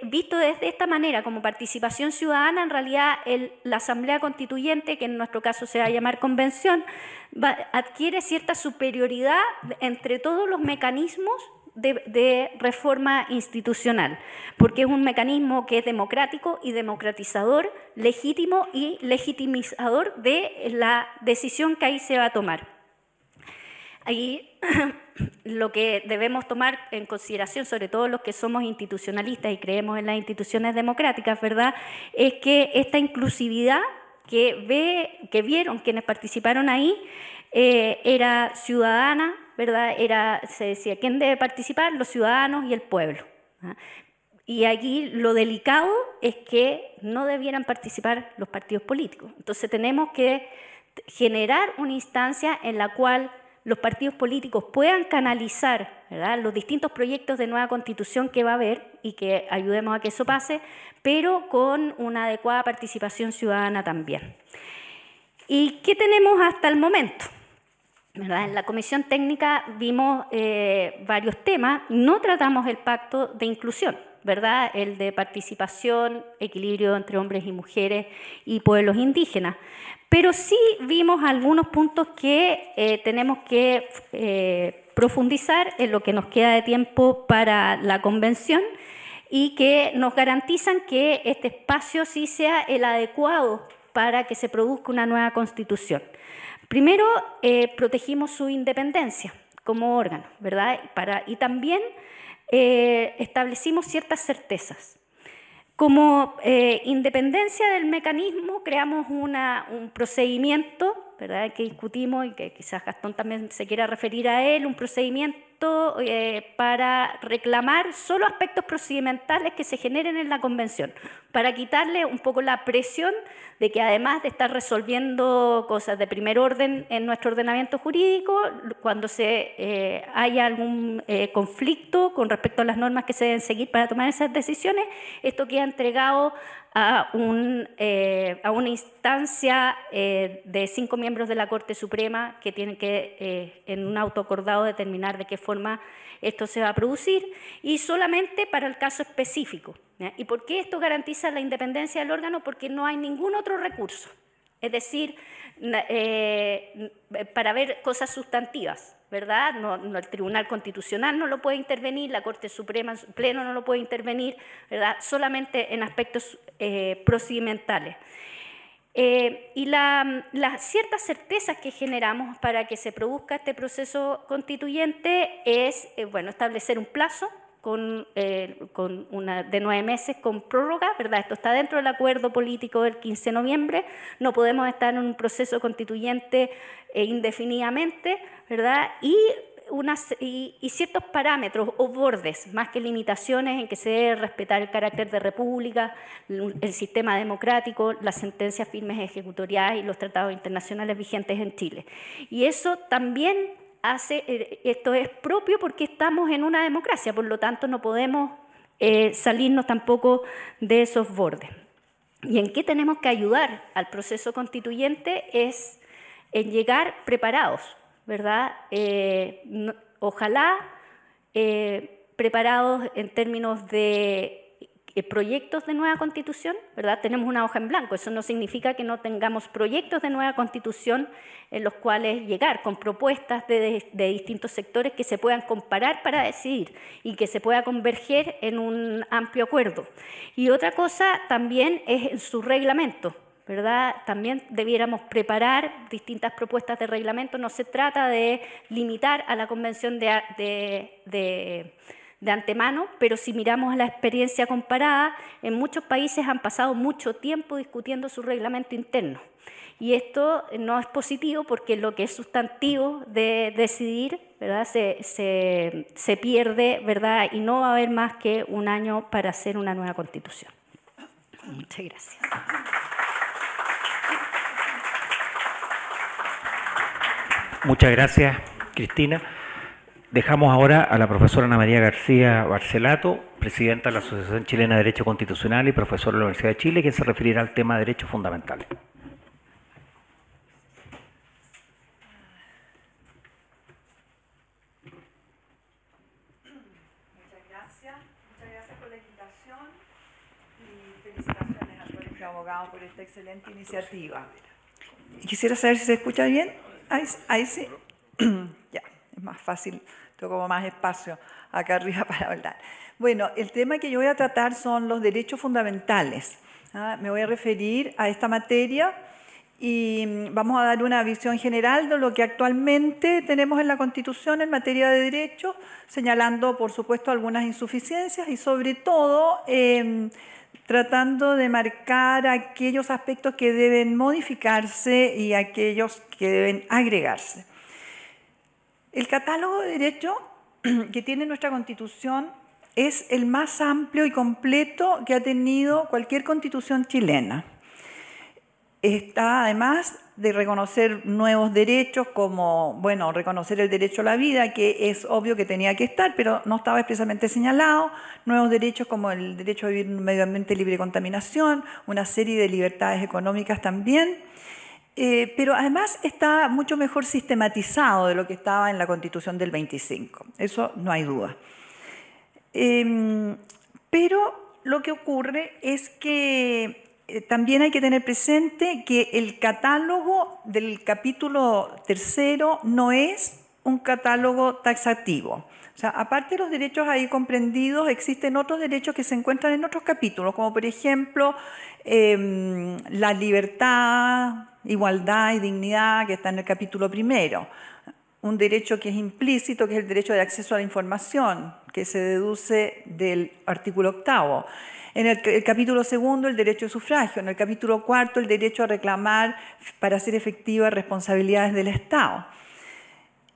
visto desde esta manera, como participación ciudadana, en realidad la Asamblea Constituyente, que en nuestro caso se va a llamar convención, adquiere cierta superioridad entre todos los mecanismos de reforma institucional, porque es un mecanismo que es democrático y democratizador, legítimo y legitimizador de la decisión que ahí se va a tomar. Ahí lo que debemos tomar en consideración, sobre todo los que somos institucionalistas y creemos en las instituciones democráticas, ¿verdad?, es que esta inclusividad que vieron quienes participaron ahí era ciudadana, ¿verdad? Se decía, ¿quién debe participar? Los ciudadanos y el pueblo. Y aquí lo delicado es que no debieran participar los partidos políticos. Entonces tenemos que generar una instancia en la cual los partidos políticos puedan canalizar, ¿verdad?, los distintos proyectos de nueva constitución que va a haber y que ayudemos a que eso pase, pero con una adecuada participación ciudadana también. ¿Y qué tenemos hasta el momento? ¿Verdad? En la comisión técnica vimos varios temas, no tratamos el pacto de inclusión, ¿verdad?, el de participación, equilibrio entre hombres y mujeres y pueblos indígenas, pero sí vimos algunos puntos que tenemos que profundizar en lo que nos queda de tiempo para la convención y que nos garantizan que este espacio sí sea el adecuado para que se produzca una nueva constitución. Primero, protegimos su independencia como órgano, ¿verdad? Y también establecimos ciertas certezas. Como independencia del mecanismo, creamos un procedimiento, ¿verdad?, que discutimos y que quizás Gastón también se quiera referir a él, un procedimiento para reclamar solo aspectos procedimentales que se generen en la convención, para quitarle un poco la presión de que además de estar resolviendo cosas de primer orden en nuestro ordenamiento jurídico, cuando haya algún conflicto con respecto a las normas que se deben seguir para tomar esas decisiones, esto queda entregado a una instancia de 5 miembros de la Corte Suprema que tienen que, en un auto acordado, determinar de qué forma esto se va a producir y solamente para el caso específico. ¿Ya? ¿Y por qué esto garantiza la independencia del órgano? Porque no hay ningún otro recurso, es decir, para ver cosas sustantivas, ¿verdad? No, el Tribunal Constitucional no lo puede intervenir, la Corte Suprema en su pleno no lo puede intervenir, ¿verdad?, solamente en aspectos procedimentales. Y las ciertas certezas que generamos para que se produzca este proceso constituyente es, bueno, establecer un plazo de 9 meses con prórroga, ¿verdad? Esto está dentro del acuerdo político del 15 de noviembre, no podemos estar en un proceso constituyente indefinidamente, ¿verdad? Y ciertos parámetros o bordes, más que limitaciones, en que se debe respetar el carácter de república, el sistema democrático, las sentencias firmes ejecutoriales y los tratados internacionales vigentes en Chile. Y eso también esto es propio porque estamos en una democracia, por lo tanto no podemos salirnos tampoco de esos bordes. ¿Y en qué tenemos que ayudar al proceso constituyente? Es en llegar preparados, ¿verdad? Ojalá preparados en términos de proyectos de nueva constitución, ¿verdad? Tenemos una hoja en blanco, eso no significa que no tengamos proyectos de nueva constitución en los cuales llegar con propuestas de distintos sectores que se puedan comparar para decidir y que se pueda converger en un amplio acuerdo. Y otra cosa también es en su reglamento, ¿verdad? También debiéramos preparar distintas propuestas de reglamento. No se trata de limitar a la convención de antemano, pero si miramos la experiencia comparada, en muchos países han pasado mucho tiempo discutiendo su reglamento interno. Y esto no es positivo porque lo que es sustantivo de decidir, ¿verdad?, se pierde, ¿verdad?, y no va a haber más que un año para hacer una nueva constitución. Muchas gracias. Muchas gracias, Cristina. Dejamos ahora a la profesora Ana María García Barcelato, presidenta de la Asociación Chilena de Derecho Constitucional y profesora de la Universidad de Chile, quien se referirá al tema de derechos fundamentales. Muchas gracias por la invitación y felicitaciones al Colegio de Abogados por esta excelente iniciativa. Quisiera saber si se escucha bien. Ahí sí. Ya, es más fácil, tengo como más espacio acá arriba para hablar. Bueno, el tema que yo voy a tratar son los derechos fundamentales. Me voy a referir a esta materia y vamos a dar una visión general de lo que actualmente tenemos en la Constitución en materia de derechos, señalando, por supuesto, algunas insuficiencias y, sobre todo, tratando de marcar aquellos aspectos que deben modificarse y aquellos que deben agregarse. El catálogo de derechos que tiene nuestra Constitución es el más amplio y completo que ha tenido cualquier Constitución chilena. Está además de reconocer nuevos derechos como, bueno, reconocer el derecho a la vida, que es obvio que tenía que estar, pero no estaba expresamente señalado, nuevos derechos como el derecho a vivir en un medio ambiente libre de contaminación, una serie de libertades económicas también, pero además está mucho mejor sistematizado de lo que estaba en la Constitución del 25, eso no hay duda. Pero lo que ocurre es que también hay que tener presente que el catálogo del capítulo 3 no es un catálogo taxativo. O sea, aparte de los derechos ahí comprendidos, existen otros derechos que se encuentran en otros capítulos, como por ejemplo la libertad, igualdad y dignidad, que está en el capítulo 1. Un derecho que es implícito, que es el derecho de acceso a la información, que se deduce del artículo 8. En el capítulo 2, el derecho de sufragio. En el capítulo 4, el derecho a reclamar para hacer efectivas responsabilidades del Estado.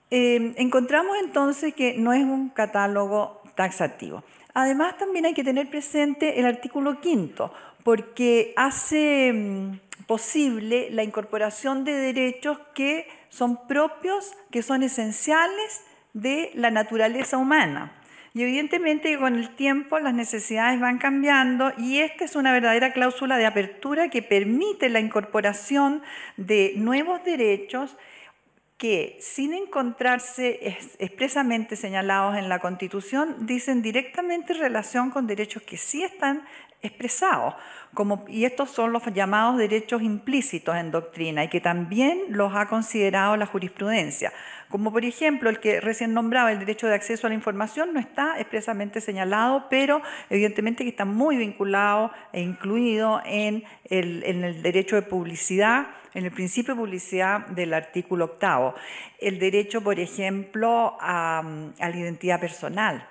Encontramos entonces que no es un catálogo taxativo. Además, también hay que tener presente el artículo 5, porque hace posible la incorporación de derechos que son propios, que son esenciales de la naturaleza humana. Y evidentemente con el tiempo las necesidades van cambiando y esta es una verdadera cláusula de apertura que permite la incorporación de nuevos derechos que, sin encontrarse expresamente señalados en la Constitución, dicen directamente relación con derechos que sí están expresados, y estos son los llamados derechos implícitos en doctrina y que también los ha considerado la jurisprudencia, como por ejemplo el que recién nombraba, el derecho de acceso a la información, no está expresamente señalado, pero evidentemente que está muy vinculado e incluido en el derecho de publicidad, en el principio de publicidad del artículo 8. El derecho, por ejemplo, a la identidad personal,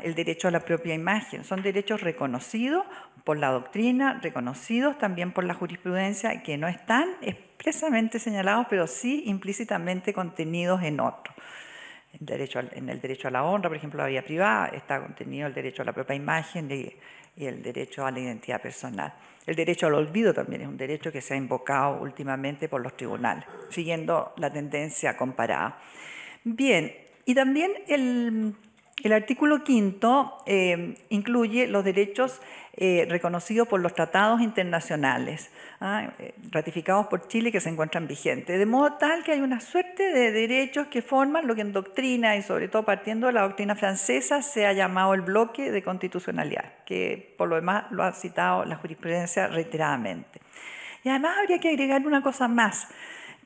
el derecho a la propia imagen, son derechos reconocidos por la doctrina, reconocidos también por la jurisprudencia, que no están expresamente señalados, pero sí implícitamente contenidos en otros. En el derecho a la honra, por ejemplo, la vida privada, está contenido el derecho a la propia imagen y el derecho a la identidad personal. El derecho al olvido también es un derecho que se ha invocado últimamente por los tribunales, siguiendo la tendencia comparada. Bien, y también el artículo 5 incluye los derechos reconocidos por los tratados internacionales, ratificados por Chile, que se encuentran vigentes, de modo tal que hay una suerte de derechos que forman lo que en doctrina, y sobre todo partiendo de la doctrina francesa, se ha llamado el bloque de constitucionalidad, que por lo demás lo ha citado la jurisprudencia reiteradamente. Y además habría que agregar una cosa más,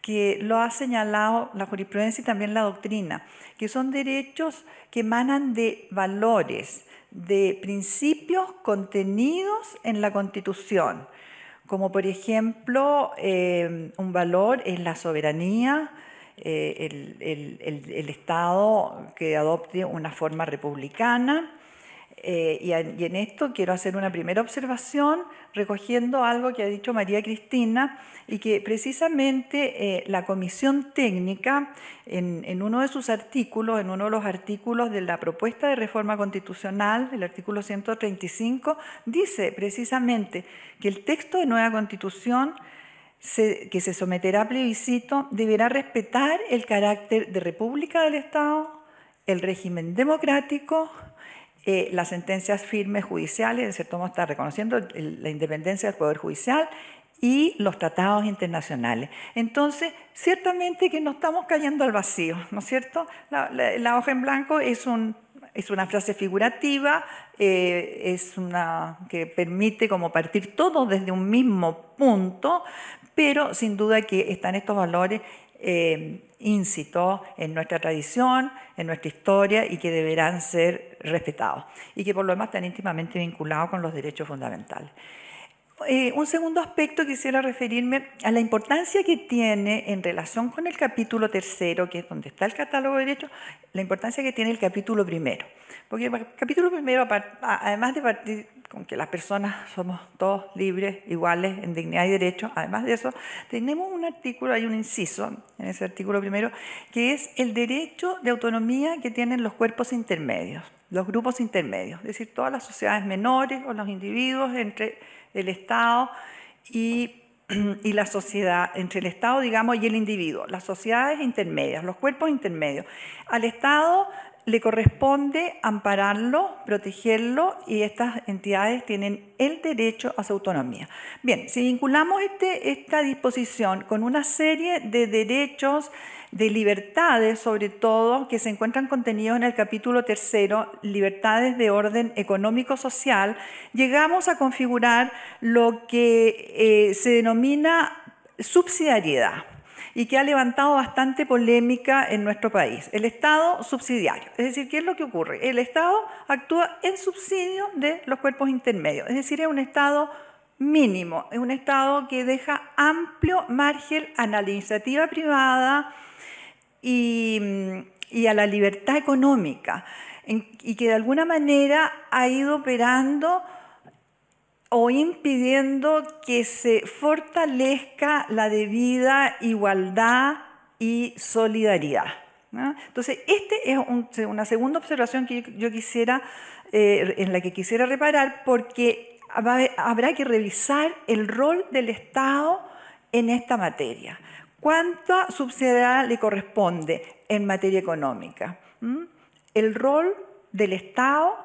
que lo ha señalado la jurisprudencia y también la doctrina, que son derechos que emanan de valores, de principios contenidos en la Constitución, como por ejemplo un valor es la soberanía, el Estado que adopte una forma republicana. Y en esto quiero hacer una primera observación recogiendo algo que ha dicho María Cristina y que precisamente la Comisión Técnica en uno de sus artículos, en uno de los artículos de la propuesta de reforma constitucional, el artículo 135, dice precisamente que el texto de nueva Constitución que se someterá a plebiscito deberá respetar el carácter de república del Estado, el régimen democrático, las sentencias firmes judiciales, de cierto modo está reconociendo la independencia del Poder Judicial y los tratados internacionales. Entonces, ciertamente que no estamos cayendo al vacío, ¿no es cierto? La hoja en blanco es una frase figurativa, es una que permite como partir todo desde un mismo punto, pero sin duda que están estos valores íncitos en nuestra tradición, en nuestra historia y que deberán ser respetados y que por lo demás están íntimamente vinculados con los derechos fundamentales. Un segundo aspecto quisiera referirme a la importancia que tiene en relación con el capítulo 3, que es donde está el catálogo de derechos, la importancia que tiene el capítulo 1. Porque el capítulo 1, además de partir con que las personas somos todos libres, iguales, en dignidad y derechos. Además de eso, tenemos un artículo, hay un inciso en ese artículo primero, que es el derecho de autonomía que tienen los cuerpos intermedios, los grupos intermedios, es decir, todas las sociedades menores o los individuos entre el Estado y la sociedad, entre el Estado, digamos, y el individuo, las sociedades intermedias, los cuerpos intermedios. Al Estado le corresponde ampararlo, protegerlo, y estas entidades tienen el derecho a su autonomía. Bien, si vinculamos esta disposición con una serie de derechos, de libertades, sobre todo, que se encuentran contenidos en el capítulo 3, libertades de orden económico-social, llegamos a configurar lo que se denomina subsidiariedad, y que ha levantado bastante polémica en nuestro país. El Estado subsidiario. Es decir, ¿qué es lo que ocurre? El Estado actúa en subsidio de los cuerpos intermedios. Es decir, es un Estado mínimo, es un Estado que deja amplio margen a la iniciativa privada y a la libertad económica, y que de alguna manera ha ido operando o impidiendo que se fortalezca la debida igualdad y solidaridad, ¿no? Entonces, esta es una segunda observación que yo quisiera, en la que quisiera reparar, porque habrá que revisar el rol del Estado en esta materia. ¿Cuánta subsidiariedad le corresponde en materia económica? El rol del Estado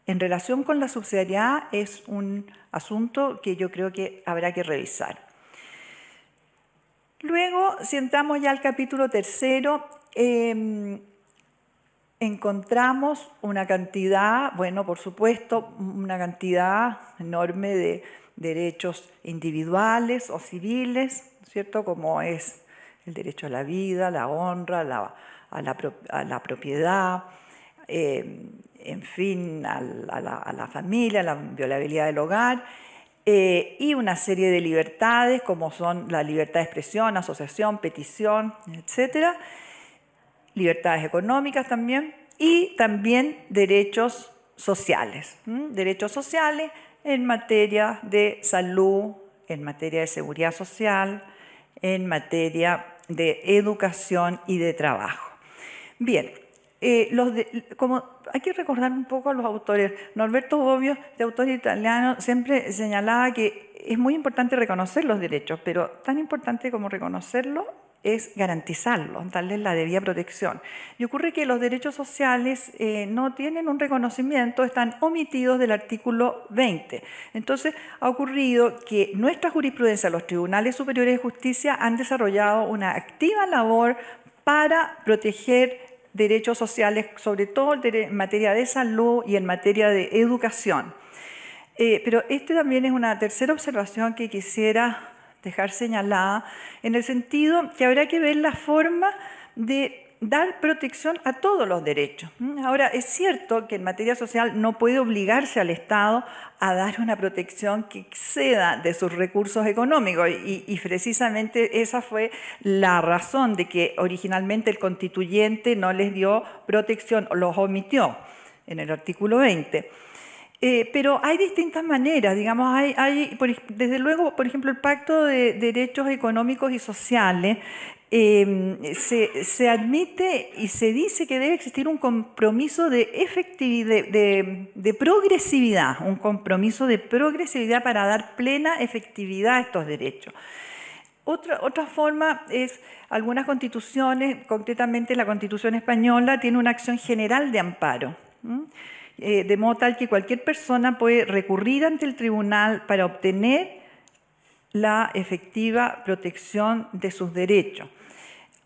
en relación con la subsidiariedad es un asunto que yo creo que habrá que revisar. Luego, si entramos ya al capítulo 3, encontramos una cantidad, bueno, por supuesto, una cantidad enorme de derechos individuales o civiles, ¿cierto? Como es el derecho a la vida, la honra, a la propiedad, en fin, a la familia, la inviolabilidad del hogar, y una serie de libertades como son la libertad de expresión, asociación, petición, etcétera, libertades económicas también, y también derechos sociales. Derechos sociales en materia de salud, en materia de seguridad social, en materia de educación y de trabajo. Bien, como hay que recordar un poco a los autores. Norberto Bobbio, de autor italiano, siempre señalaba que es muy importante reconocer los derechos, pero tan importante como reconocerlos es garantizarlos, darles la debida protección. Y ocurre que los derechos sociales no tienen un reconocimiento, están omitidos del artículo 20. Entonces, ha ocurrido que nuestra jurisprudencia, los tribunales superiores de justicia, han desarrollado una activa labor para proteger derechos sociales, sobre todo en materia de salud y en materia de educación. Pero también es una tercera observación que quisiera dejar señalada, en el sentido que habrá que ver la forma de dar protección a todos los derechos. Ahora, es cierto que en materia social no puede obligarse al Estado a dar una protección que exceda de sus recursos económicos, y precisamente esa fue la razón de que originalmente el constituyente no les dio protección, o los omitió en el artículo 20. Pero hay distintas maneras, digamos, desde luego, por ejemplo, el Pacto de Derechos Económicos y Sociales se admite y se dice que debe existir un compromiso de efectividad, de progresividad, un compromiso de progresividad para dar plena efectividad a estos derechos. Otra forma es, algunas constituciones, concretamente la Constitución española, tiene una acción general de amparo, de modo tal que cualquier persona puede recurrir ante el tribunal para obtener la efectiva protección de sus derechos.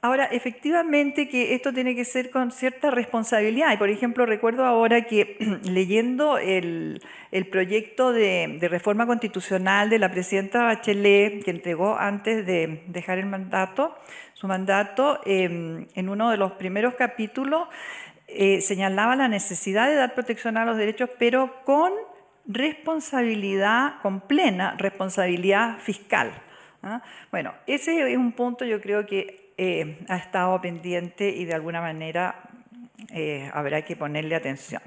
Ahora, efectivamente que esto tiene que ser con cierta responsabilidad. Y, por ejemplo, recuerdo ahora que leyendo el proyecto de reforma constitucional de la presidenta Bachelet, que entregó antes de dejar su mandato, en uno de los primeros capítulos señalaba la necesidad de dar protección a los derechos, pero con responsabilidad, con plena responsabilidad fiscal. Bueno, ese es un punto, yo creo que ha estado pendiente y de alguna manera habrá que ponerle atención.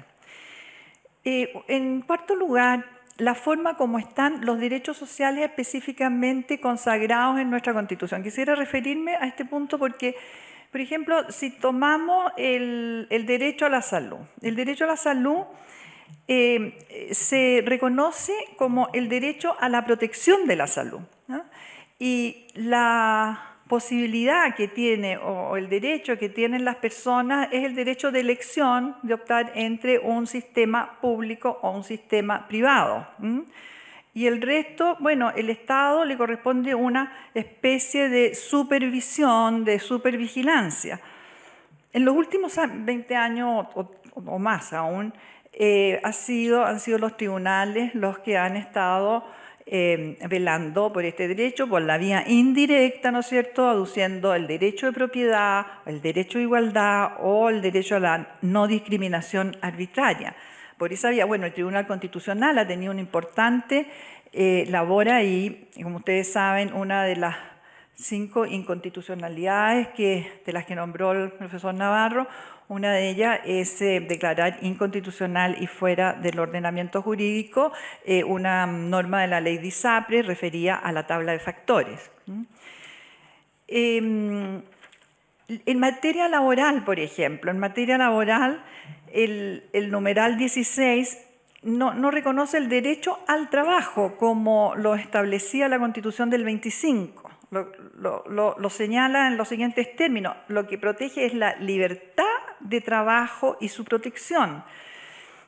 En cuarto lugar, la forma como están los derechos sociales específicamente consagrados en nuestra Constitución. Quisiera referirme a este punto porque, por ejemplo, si tomamos el derecho a la salud, el derecho a la salud se reconoce como el derecho a la protección de la salud, ¿no? Y la posibilidad que tiene o el derecho que tienen las personas es el derecho de elección de optar entre un sistema público o un sistema privado. Y el resto, bueno, el Estado le corresponde una especie de supervisión, de supervigilancia. En los últimos 20 años o más aún, han sido los tribunales los que han estado velando por este derecho, por la vía indirecta, ¿no es cierto?, aduciendo el derecho de propiedad, el derecho de igualdad o el derecho a la no discriminación arbitraria. Por esa vía, bueno, el Tribunal Constitucional ha tenido una importante labor ahí, y como ustedes saben, una de las 5 inconstitucionalidades de las que nombró el profesor Navarro, una de ellas es declarar inconstitucional y fuera del ordenamiento jurídico una norma de la ley de ISAPRE referida a la tabla de factores. En materia laboral, por ejemplo, en materia laboral, el numeral 16 no reconoce el derecho al trabajo como lo establecía la Constitución del 25. Lo señala en los siguientes términos: lo que protege es la libertad de trabajo y su protección.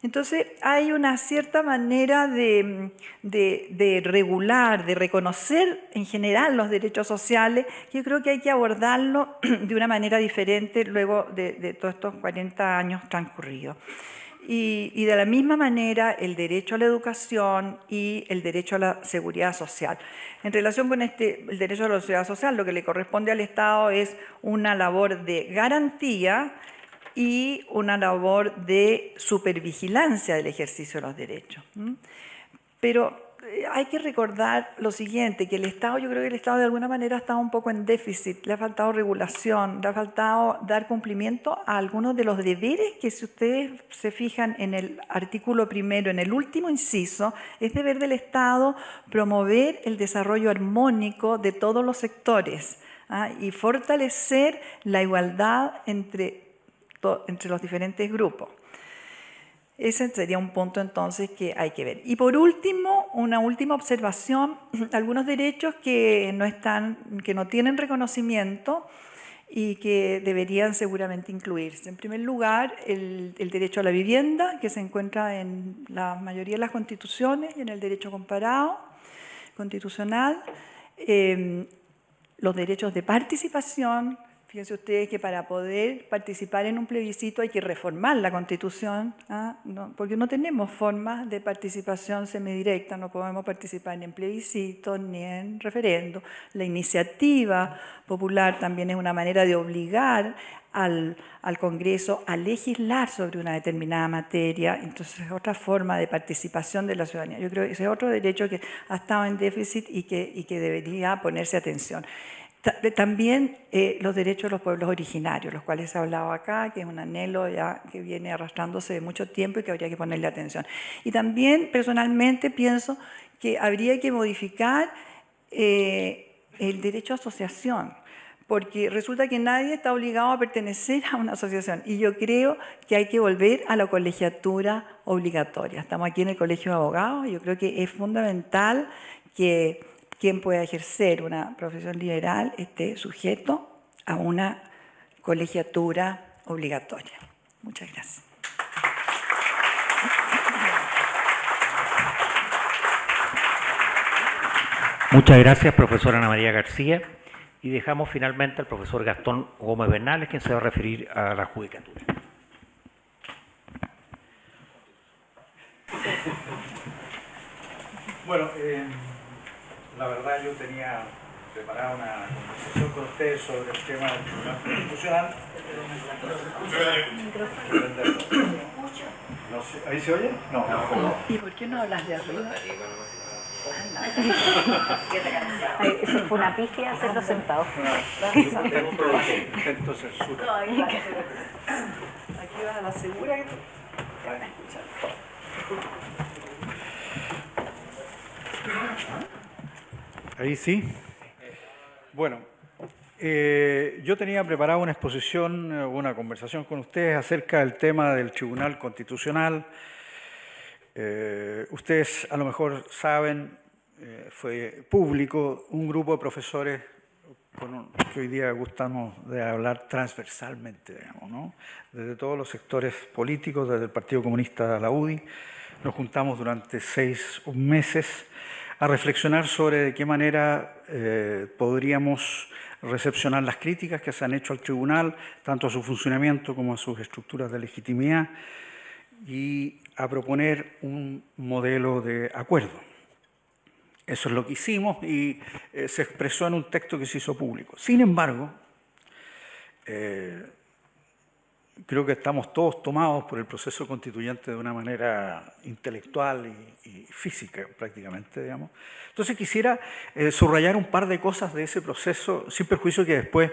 Entonces hay una cierta manera de regular, de reconocer en general los derechos sociales, que yo creo que hay que abordarlo de una manera diferente luego de todos estos 40 años transcurridos. Y de la misma manera el derecho a la educación y el derecho a la seguridad social. En relación con el derecho a la seguridad social, lo que le corresponde al Estado es una labor de garantía y una labor de supervigilancia del ejercicio de los derechos. Pero hay que recordar lo siguiente, que el Estado, yo creo que el Estado de alguna manera ha estado un poco en déficit, le ha faltado regulación, le ha faltado dar cumplimiento a algunos de los deberes que, si ustedes se fijan en el artículo primero, en el último inciso, es deber del Estado promover el desarrollo armónico de todos los sectores y fortalecer la igualdad entre los diferentes grupos. Ese sería un punto entonces que hay que ver. Y por último, una última observación: algunos derechos que no tienen reconocimiento y que deberían seguramente incluirse. En primer lugar, el derecho a la vivienda, que se encuentra en la mayoría de las constituciones y en el derecho comparado constitucional. Los derechos de participación. Fíjense ustedes que para poder participar en un plebiscito hay que reformar la Constitución, porque no tenemos formas de participación semidirecta, no podemos participar ni en plebiscitos ni en referendo. La iniciativa popular también es una manera de obligar al Congreso a legislar sobre una determinada materia, entonces es otra forma de participación de la ciudadanía. Yo creo que ese es otro derecho que ha estado en déficit y que debería ponerse atención. También los derechos de los pueblos originarios, los cuales se ha hablado acá, que es un anhelo ya que viene arrastrándose de mucho tiempo y que habría que ponerle atención. Y también, personalmente, pienso que habría que modificar el derecho a asociación, porque resulta que nadie está obligado a pertenecer a una asociación. Y yo creo que hay que volver a la colegiatura obligatoria. Estamos aquí en el Colegio de Abogados y yo creo que es fundamental que quien pueda ejercer una profesión liberal esté sujeto a una colegiatura obligatoria. Muchas gracias. Muchas gracias, profesora Ana María García. Y dejamos finalmente al profesor Gastón Gómez Bernales, quien se va a referir a la judicatura. Bueno, la verdad yo tenía preparada una conversación con ustedes sobre el tema del Tribunal Constitucional. No sé, ¿ahí se oye? No. ¿Y por qué no hablas de arriba? Eso fue una pifia hacerlo sentado. Entonces, aquí vas a la segura que te van a escuchar. Ahí sí. Bueno, yo tenía preparada una exposición, una conversación con ustedes acerca del tema del Tribunal Constitucional. Ustedes a lo mejor saben, fue público, un grupo de profesores que hoy día gustamos de hablar transversalmente, digamos, ¿no? Desde todos los sectores políticos, desde el Partido Comunista a la UDI, nos juntamos durante 6 meses a reflexionar sobre de qué manera podríamos recepcionar las críticas que se han hecho al tribunal, tanto a su funcionamiento como a sus estructuras de legitimidad, y a proponer un modelo de acuerdo. Eso es lo que hicimos y se expresó en un texto que se hizo público. Sin embargo, creo que estamos todos tomados por el proceso constituyente de una manera intelectual y física prácticamente, digamos. Entonces quisiera subrayar un par de cosas de ese proceso, sin perjuicio que después,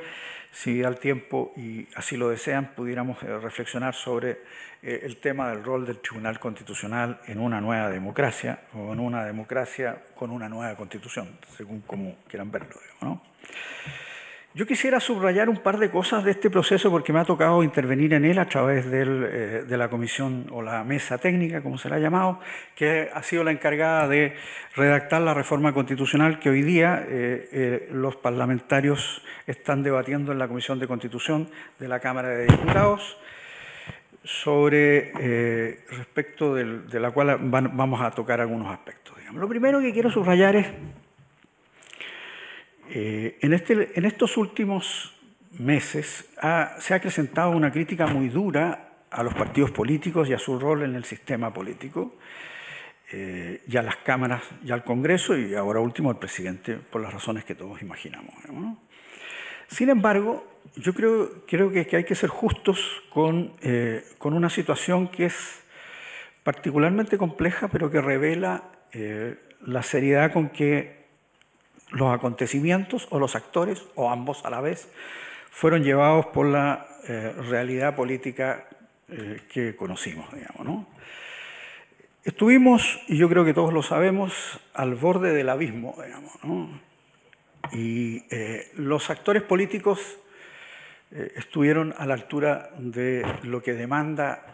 si da el tiempo y así lo desean, pudiéramos reflexionar sobre el tema del rol del Tribunal Constitucional en una nueva democracia o en una democracia con una nueva constitución, según como quieran verlo, digamos, ¿no? Yo quisiera subrayar un par de cosas de este proceso porque me ha tocado intervenir en él a través de la comisión o la mesa técnica, como se la ha llamado, que ha sido la encargada de redactar la reforma constitucional que hoy día los parlamentarios están debatiendo en la Comisión de Constitución de la Cámara de Diputados, sobre respecto de la cual vamos a tocar algunos aspectos, digamos. Lo primero que quiero subrayar es en estos últimos meses se ha acrecentado una crítica muy dura a los partidos políticos y a su rol en el sistema político, y a las cámaras y al Congreso y ahora último al presidente, por las razones que todos imaginamos, ¿no? Sin embargo, yo creo que hay que ser justos con una situación que es particularmente compleja, pero que revela la seriedad con que los acontecimientos o los actores, o ambos a la vez, fueron llevados por la realidad política que conocimos, digamos, ¿no? Estuvimos, y yo creo que todos lo sabemos, al borde del abismo, digamos, ¿no? Y los actores políticos estuvieron a la altura de lo que demanda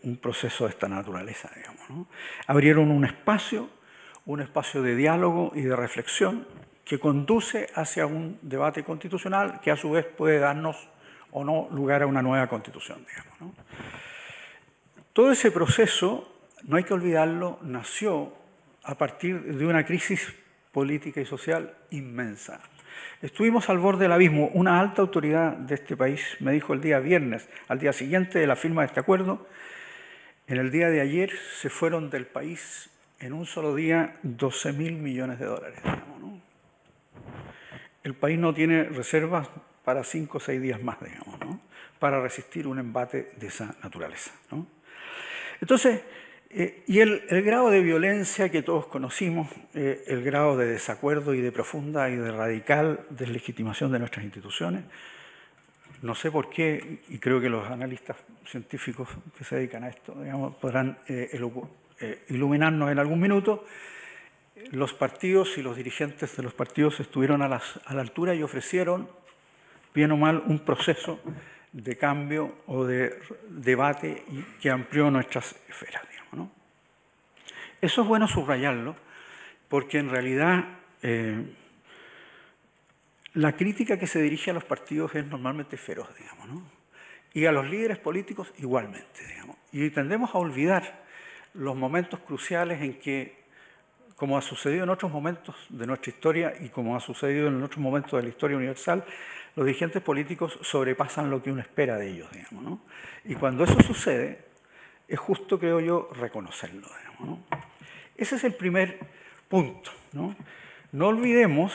un proceso de esta naturaleza, digamos, ¿no? Abrieron un espacio de diálogo y de reflexión que conduce hacia un debate constitucional que a su vez puede darnos o no lugar a una nueva constitución, digamos, ¿no? Todo ese proceso, no hay que olvidarlo, nació a partir de una crisis política y social inmensa. Estuvimos al borde del abismo. Una alta autoridad de este país me dijo el día viernes, al día siguiente de la firma de este acuerdo, en el día de ayer se fueron del país en un solo día 12.000 millones de dólares, digamos, ¿no? El país no tiene reservas para 5 o 6 días más, digamos, ¿no? Para resistir un embate de esa naturaleza, ¿no? Entonces, y el grado de violencia que todos conocimos, el grado de desacuerdo y de profunda y de radical deslegitimación de nuestras instituciones, no sé por qué, y creo que los analistas científicos que se dedican a esto, digamos, podrán iluminarnos en algún minuto. Los partidos y los dirigentes de los partidos estuvieron a la altura y ofrecieron, bien o mal, un proceso de cambio o de debate que amplió nuestras esferas, digamos, ¿no? Eso es bueno subrayarlo, porque en realidad la crítica que se dirige a los partidos es normalmente feroz, digamos, ¿no? Y a los líderes políticos igualmente, digamos. Y tendemos a olvidar los momentos cruciales en que, como ha sucedido en otros momentos de nuestra historia y como ha sucedido en otros momentos de la historia universal, los dirigentes políticos sobrepasan lo que uno espera de ellos, digamos, ¿no? Y cuando eso sucede, es justo, creo yo, reconocerlo, digamos, ¿no? Ese es el primer punto, ¿no? No olvidemos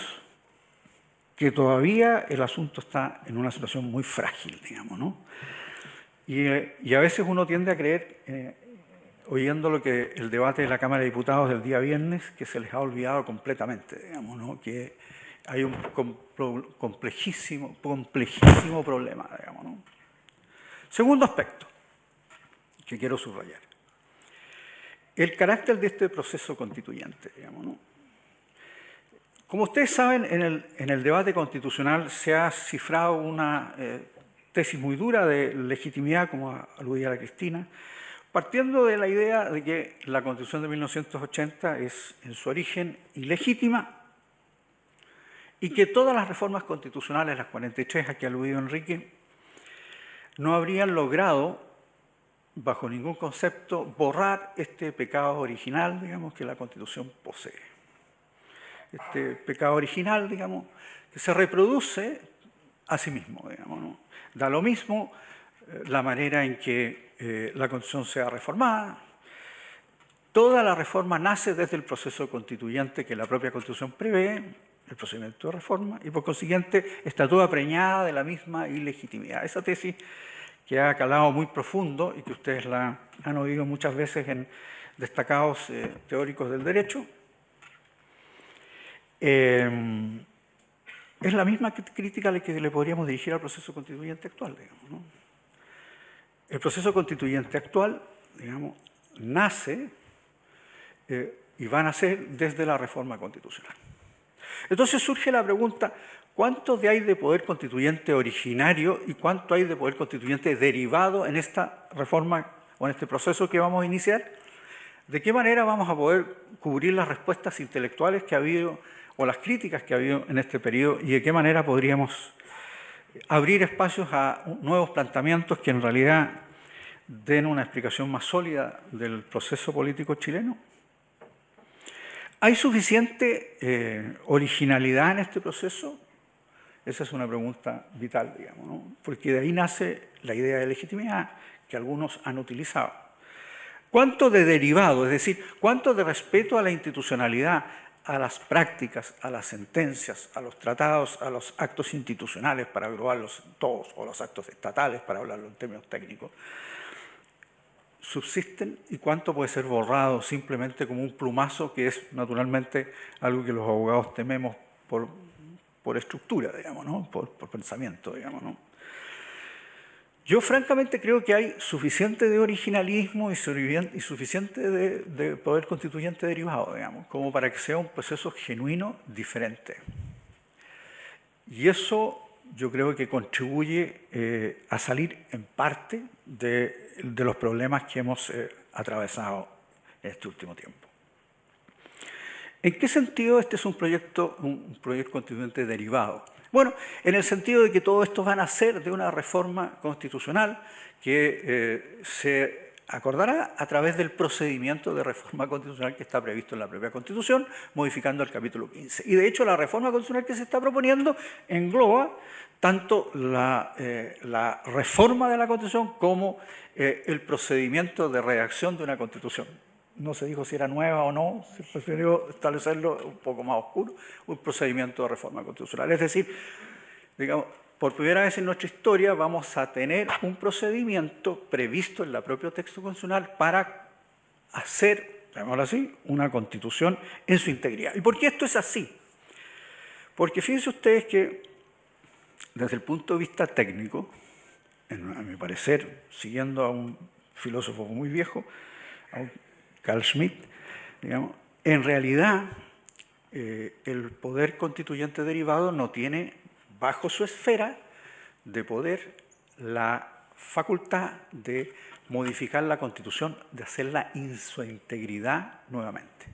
que todavía el asunto está en una situación muy frágil, digamos, ¿no? Y a veces uno tiende a creer, oyendo lo que el debate de la Cámara de Diputados del día viernes, que se les ha olvidado completamente, digamos, ¿no? Que hay un complejísimo problema, digamos, ¿no? Segundo aspecto que quiero subrayar. El carácter de este proceso constituyente, digamos, ¿no? Como ustedes saben, en el debate constitucional se ha cifrado una tesis muy dura de legitimidad, como aludía la Cristina, partiendo de la idea de que la Constitución de 1980 es en su origen ilegítima y que todas las reformas constitucionales, las 43 a que ha aludido Enrique, no habrían logrado, bajo ningún concepto, borrar este pecado original, digamos, que la Constitución posee. Este pecado original, digamos, que se reproduce a sí mismo, digamos, ¿no? Da lo mismo la manera en que la Constitución sea reformada. Toda la reforma nace desde el proceso constituyente que la propia Constitución prevé, el procedimiento de reforma, y por consiguiente está toda preñada de la misma ilegitimidad. Esa tesis que ha calado muy profundo y que ustedes la han oído muchas veces en destacados teóricos del derecho, es la misma crítica a la que le podríamos dirigir al proceso constituyente actual, digamos, ¿no? El proceso constituyente actual, digamos, nace y va a nacer desde la reforma constitucional. Entonces surge la pregunta, ¿cuánto hay de poder constituyente originario y cuánto hay de poder constituyente derivado en esta reforma o en este proceso que vamos a iniciar? ¿De qué manera vamos a poder cubrir las respuestas intelectuales que ha habido o las críticas que ha habido en este periodo y de qué manera podríamos abrir espacios a nuevos planteamientos que en realidad den una explicación más sólida del proceso político chileno? ¿Hay suficiente originalidad en este proceso? Esa es una pregunta vital, digamos, ¿no? Porque de ahí nace la idea de legitimidad que algunos han utilizado. ¿Cuánto de derivado, es decir, cuánto de respeto a la institucionalidad, a las prácticas, a las sentencias, a los tratados, a los actos institucionales, para agruparlos todos, o los actos estatales, para hablarlo en términos técnicos, subsisten y cuánto puede ser borrado simplemente como un plumazo, que es naturalmente algo que los abogados tememos por estructura, digamos, ¿no? por pensamiento, digamos, ¿no? Yo francamente creo que hay suficiente de originalismo y suficiente de poder constituyente derivado, digamos, como para que sea un proceso genuino diferente. Y eso yo creo que contribuye a salir en parte de los problemas que hemos atravesado en este último tiempo. ¿En qué sentido este es un proyecto constituyente derivado? Bueno, en el sentido de que todo esto va a nacer de una reforma constitucional que se acordará a través del procedimiento de reforma constitucional que está previsto en la propia Constitución, modificando el capítulo 15. Y de hecho la reforma constitucional que se está proponiendo engloba tanto la reforma de la Constitución como el procedimiento de redacción de una Constitución. No se dijo si era nueva o no, se prefirió establecerlo un poco más oscuro, un procedimiento de reforma constitucional. Es decir, digamos, por primera vez en nuestra historia vamos a tener un procedimiento previsto en el propio texto constitucional para hacer, llamémoslo así, una constitución en su integridad. ¿Y por qué esto es así? Porque fíjense ustedes que desde el punto de vista técnico, a mi parecer, siguiendo a un filósofo muy viejo, a un Carl Schmitt, digamos, en realidad el poder constituyente derivado no tiene bajo su esfera de poder la facultad de modificar la Constitución, de hacerla en su integridad nuevamente.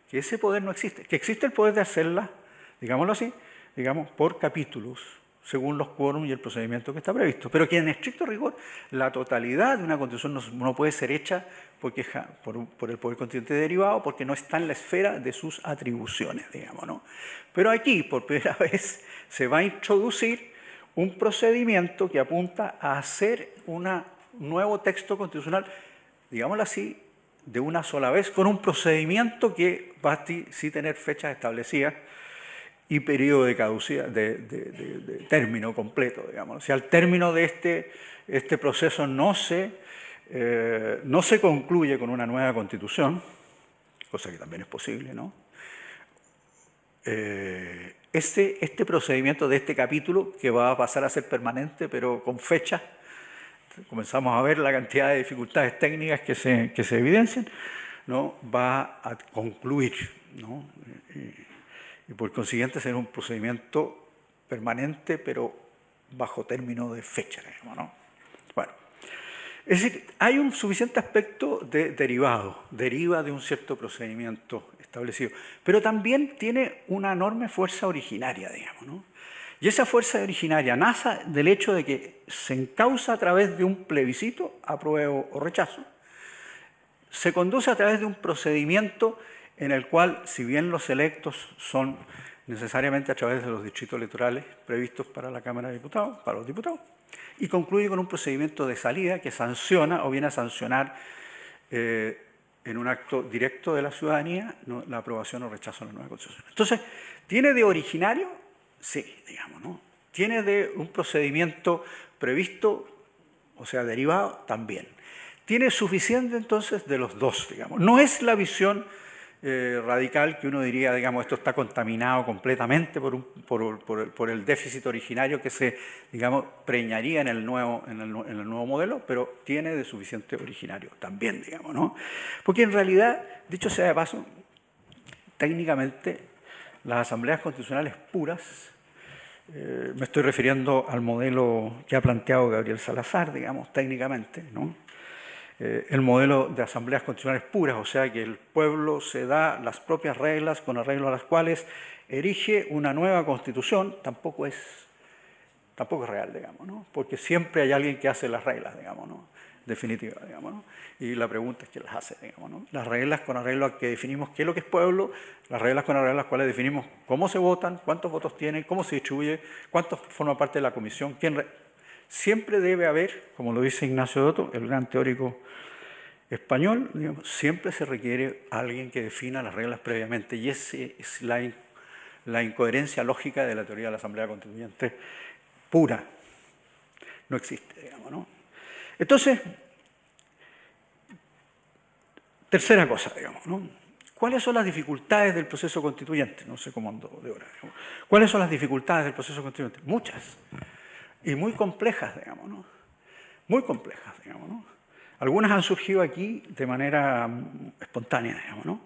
Que ese poder no existe, que existe el poder de hacerla, digámoslo así, digamos, por capítulos, según los quórums y el procedimiento que está previsto, pero que en estricto rigor la totalidad de una Constitución no puede ser hecha por el poder constituyente derivado, porque no está en la esfera de sus atribuciones, digamos, ¿no? Pero aquí, por primera vez, se va a introducir un procedimiento que apunta a hacer un nuevo texto constitucional, digámoslo así, de una sola vez, con un procedimiento que va a sí tener fechas establecidas y periodo de caducidad, de término completo, digamos. O sea, al término de este proceso no se concluye con una nueva Constitución, cosa que también es posible, ¿no? Este procedimiento de este capítulo, que va a pasar a ser permanente, pero con fecha, comenzamos a ver la cantidad de dificultades técnicas que se evidencian, ¿no? Va a concluir, ¿no? y por consiguiente será un procedimiento permanente, pero bajo término de fecha, digamos, ¿no? Bueno, es decir, hay un suficiente aspecto de derivado, deriva de un cierto procedimiento establecido, pero también tiene una enorme fuerza originaria, digamos, ¿no? Y esa fuerza originaria nace del hecho de que se encausa a través de un plebiscito, apruebo o rechazo, se conduce a través de un procedimiento en el cual, si bien los electos son necesariamente a través de los distritos electorales previstos para la Cámara de Diputados, para los diputados, y concluye con un procedimiento de salida que sanciona o viene a sancionar en un acto directo de la ciudadanía la aprobación o rechazo de la nueva Constitución. Entonces, ¿tiene de originario? Sí, digamos, ¿no? ¿Tiene de un procedimiento previsto, o sea, derivado? También. Tiene suficiente, entonces, de los dos, digamos. No es la visión radical que uno diría, digamos, esto está contaminado completamente por el déficit originario que se, digamos, preñaría en el nuevo modelo, pero tiene de suficiente originario también, digamos, ¿no? Porque en realidad, dicho sea de paso, técnicamente las asambleas constitucionales puras, me estoy refiriendo al modelo que ha planteado Gabriel Salazar, digamos, técnicamente, ¿no? El modelo de asambleas constitucionales puras, o sea que el pueblo se da las propias reglas con arreglo a las cuales erige una nueva constitución, tampoco es real, digamos, ¿no? Porque siempre hay alguien que hace las reglas, digamos, ¿no? Definitivas, digamos, ¿no? Y la pregunta es quién las hace, digamos, ¿no? Las reglas con arreglo a que definimos qué es lo que es pueblo, las reglas con arreglo a las cuales definimos cómo se votan, cuántos votos tienen, cómo se distribuye, cuántos forman parte de la comisión, siempre debe haber, como lo dice Ignacio Dotto, el gran teórico español, digamos, siempre se requiere alguien que defina las reglas previamente, y esa es la incoherencia lógica de la teoría de la Asamblea Constituyente pura. No existe, digamos, ¿no? Entonces, tercera cosa, digamos, ¿no? ¿Cuáles son las dificultades del proceso constituyente? No sé cómo ando de hora. Digamos. ¿Cuáles son las dificultades del proceso constituyente? Muchas. Y muy complejas, digamos, ¿no? Muy complejas, digamos, ¿no? Algunas han surgido aquí de manera espontánea, digamos, ¿no?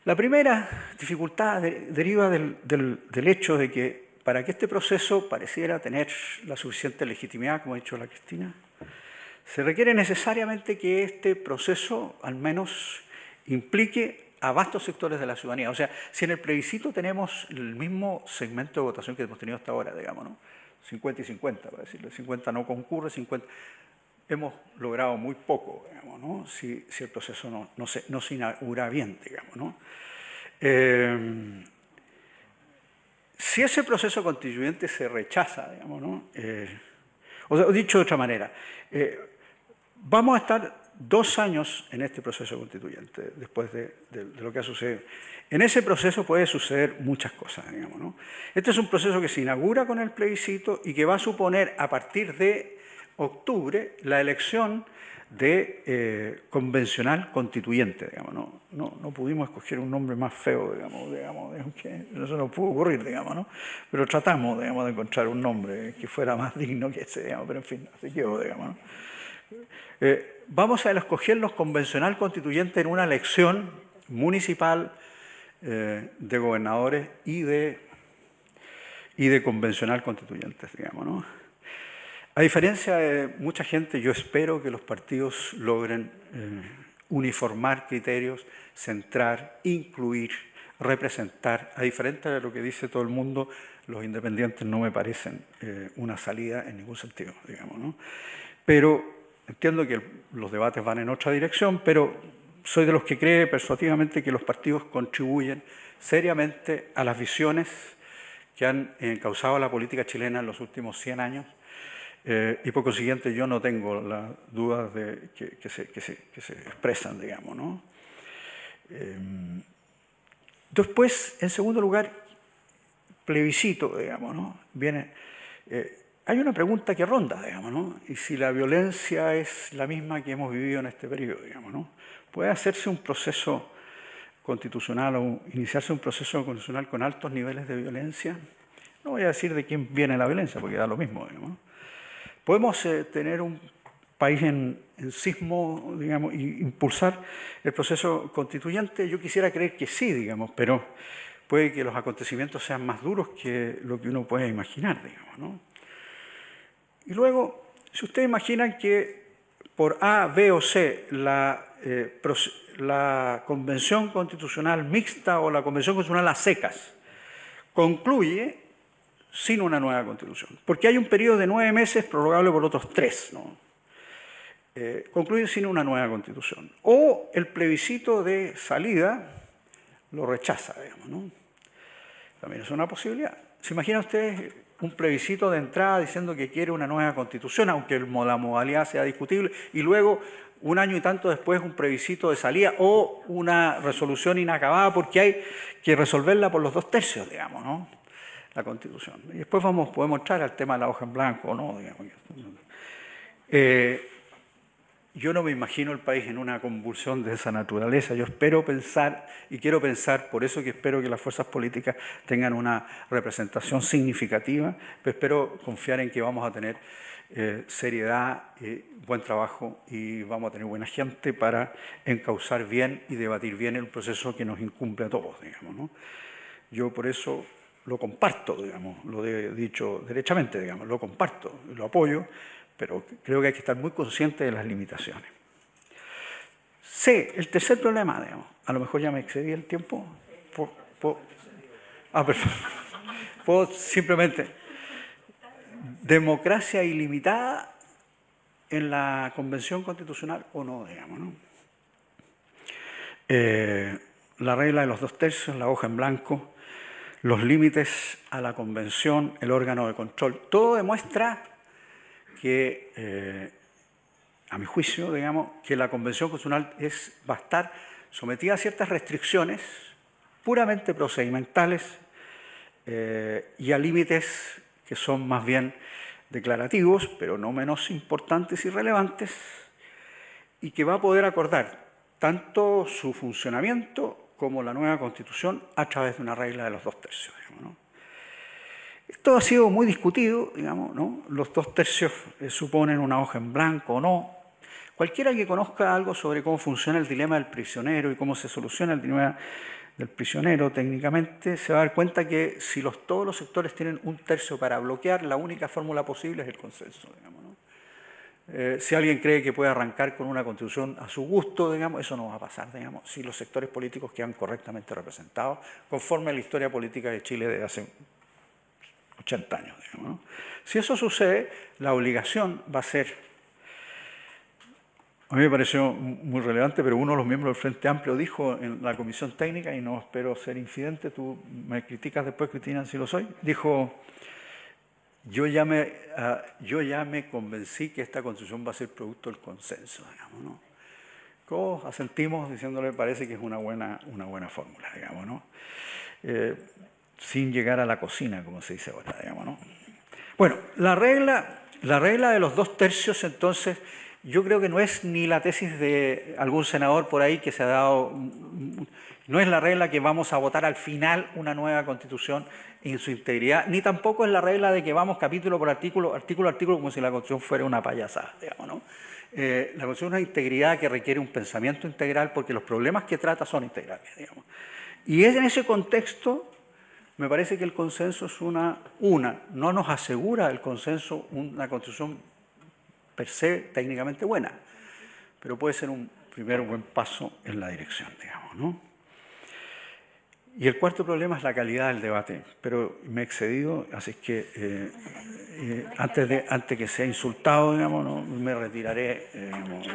La primera dificultad deriva del hecho de que para que este proceso pareciera tener la suficiente legitimidad, como ha dicho la Cristina, se requiere necesariamente que este proceso al menos implique a vastos sectores de la ciudadanía. O sea, si en el plebiscito tenemos el mismo segmento de votación que hemos tenido hasta ahora, digamos, ¿no? 50 y 50, para decirlo. 50 no concurre, 50... Hemos logrado muy poco, digamos, ¿no? Si el proceso no se inaugura bien, digamos, ¿no? Si ese proceso constituyente se rechaza, digamos, ¿no? O dicho de otra manera, vamos a estar 2 años en este proceso constituyente, después de lo que ha sucedido. En ese proceso puede suceder muchas cosas, digamos, ¿no? Este es un proceso que se inaugura con el plebiscito y que va a suponer, a partir de octubre, la elección de convencional constituyente, digamos, ¿no? No pudimos escoger un nombre más feo, digamos que no se nos pudo ocurrir, digamos, ¿no? Pero tratamos, digamos, de encontrar un nombre que fuera más digno que ese, digamos, pero en fin, así quedó, digamos, ¿no? Vamos a escoger los convencional constituyentes en una elección municipal de gobernadores y de convencional constituyentes, digamos, ¿no? A diferencia de mucha gente, yo espero que los partidos logren uniformar criterios, centrar, incluir, representar. A diferencia de lo que dice todo el mundo, los independientes no me parecen una salida en ningún sentido, digamos, ¿no? Pero entiendo que los debates van en otra dirección, pero soy de los que cree persuasivamente que los partidos contribuyen seriamente a las visiones que han encauzado la política chilena en los últimos 100 años. Y por consiguiente yo no tengo las dudas de que se expresan, digamos, ¿no? Después, en segundo lugar, plebiscito, digamos, ¿no? Hay una pregunta que ronda, digamos, ¿no? Y si la violencia es la misma que hemos vivido en este periodo, digamos, ¿no? ¿Puede hacerse un proceso constitucional o iniciarse un proceso constitucional con altos niveles de violencia? No voy a decir de quién viene la violencia, porque da lo mismo, digamos, ¿no? ¿Podemos tener un país en sismo, digamos, y impulsar el proceso constituyente? Yo quisiera creer que sí, digamos, pero puede que los acontecimientos sean más duros que lo que uno puede imaginar, digamos, ¿no? Y luego, si ustedes imaginan que por A, B o C la Convención Constitucional Mixta o la Convención Constitucional a secas concluye sin una nueva Constitución, porque hay un periodo de 9 meses prorrogable por otros 3, ¿no? Concluye sin una nueva Constitución. O el plebiscito de salida lo rechaza, digamos, ¿no? También es una posibilidad. ¿Se imagina ustedes un plebiscito de entrada diciendo que quiere una nueva Constitución, aunque la modalidad sea discutible, y luego, un año y tanto después, un plebiscito de salida o una resolución inacabada porque hay que resolverla por los 2/3, digamos, ¿no? La Constitución. Y después podemos entrar al tema de la hoja en blanco, ¿no? Digamos. Yo no me imagino el país en una convulsión de esa naturaleza. Yo espero pensar, y quiero pensar, por eso que espero que las fuerzas políticas tengan una representación significativa, pero espero confiar en que vamos a tener seriedad, buen trabajo y vamos a tener buena gente para encauzar bien y debatir bien el proceso que nos incumbe a todos, digamos, ¿no? Yo por eso lo comparto, digamos, lo he dicho derechamente, digamos, lo comparto, lo apoyo, pero creo que hay que estar muy consciente de las limitaciones. C, el tercer problema, digamos, a lo mejor ya me excedí el tiempo. Perfecto. Puedo simplemente, democracia ilimitada en la Convención Constitucional o no, digamos, ¿no? La regla de los 2/3, la hoja en blanco, los límites a la Convención, el órgano de control, todo demuestra que, a mi juicio, digamos, que la Convención Constitucional va a estar sometida a ciertas restricciones puramente procedimentales y a límites que son más bien declarativos, pero no menos importantes y relevantes, y que va a poder acordar tanto su funcionamiento como la nueva Constitución a través de una regla de los 2/3, digamos, ¿no? Esto ha sido muy discutido, digamos, ¿no? Los 2/3 suponen una hoja en blanco o no. Cualquiera que conozca algo sobre cómo funciona el dilema del prisionero y cómo se soluciona el dilema del prisionero técnicamente, se va a dar cuenta que si todos los sectores tienen 1/3 para bloquear, la única fórmula posible es el consenso, digamos, ¿no? Si alguien cree que puede arrancar con una constitución a su gusto, digamos, eso no va a pasar, digamos, si los sectores políticos quedan correctamente representados, conforme a la historia política de Chile de hace 80 años, digamos, ¿no? Si eso sucede, la obligación va a ser, a mí me pareció muy relevante, pero uno de los miembros del Frente Amplio dijo en la comisión técnica, y no espero ser infidente, tú me criticas después, Cristina, si lo soy, dijo, yo ya me convencí que esta constitución va a ser producto del consenso, digamos, ¿no? Todos asentimos diciéndole, parece que es una buena fórmula, digamos, ¿no? Sin llegar a la cocina, como se dice ahora, digamos, ¿no? Bueno, la regla de los 2/3, entonces, yo creo que no es ni la tesis de algún senador por ahí que se ha dado, no es la regla que vamos a votar al final una nueva Constitución en su integridad, ni tampoco es la regla de que vamos capítulo por artículo, como si la Constitución fuera una payasada, digamos, ¿no? La Constitución es una integridad que requiere un pensamiento integral porque los problemas que trata son integrales, digamos. Y es en ese contexto, me parece que el consenso es no nos asegura el consenso una Constitución per se técnicamente buena, pero puede ser un primer buen paso en la dirección, digamos, ¿no? Y el cuarto problema es la calidad del debate, pero me he excedido, así que antes que sea insultado, digamos, ¿no? Me retiraré, digamos.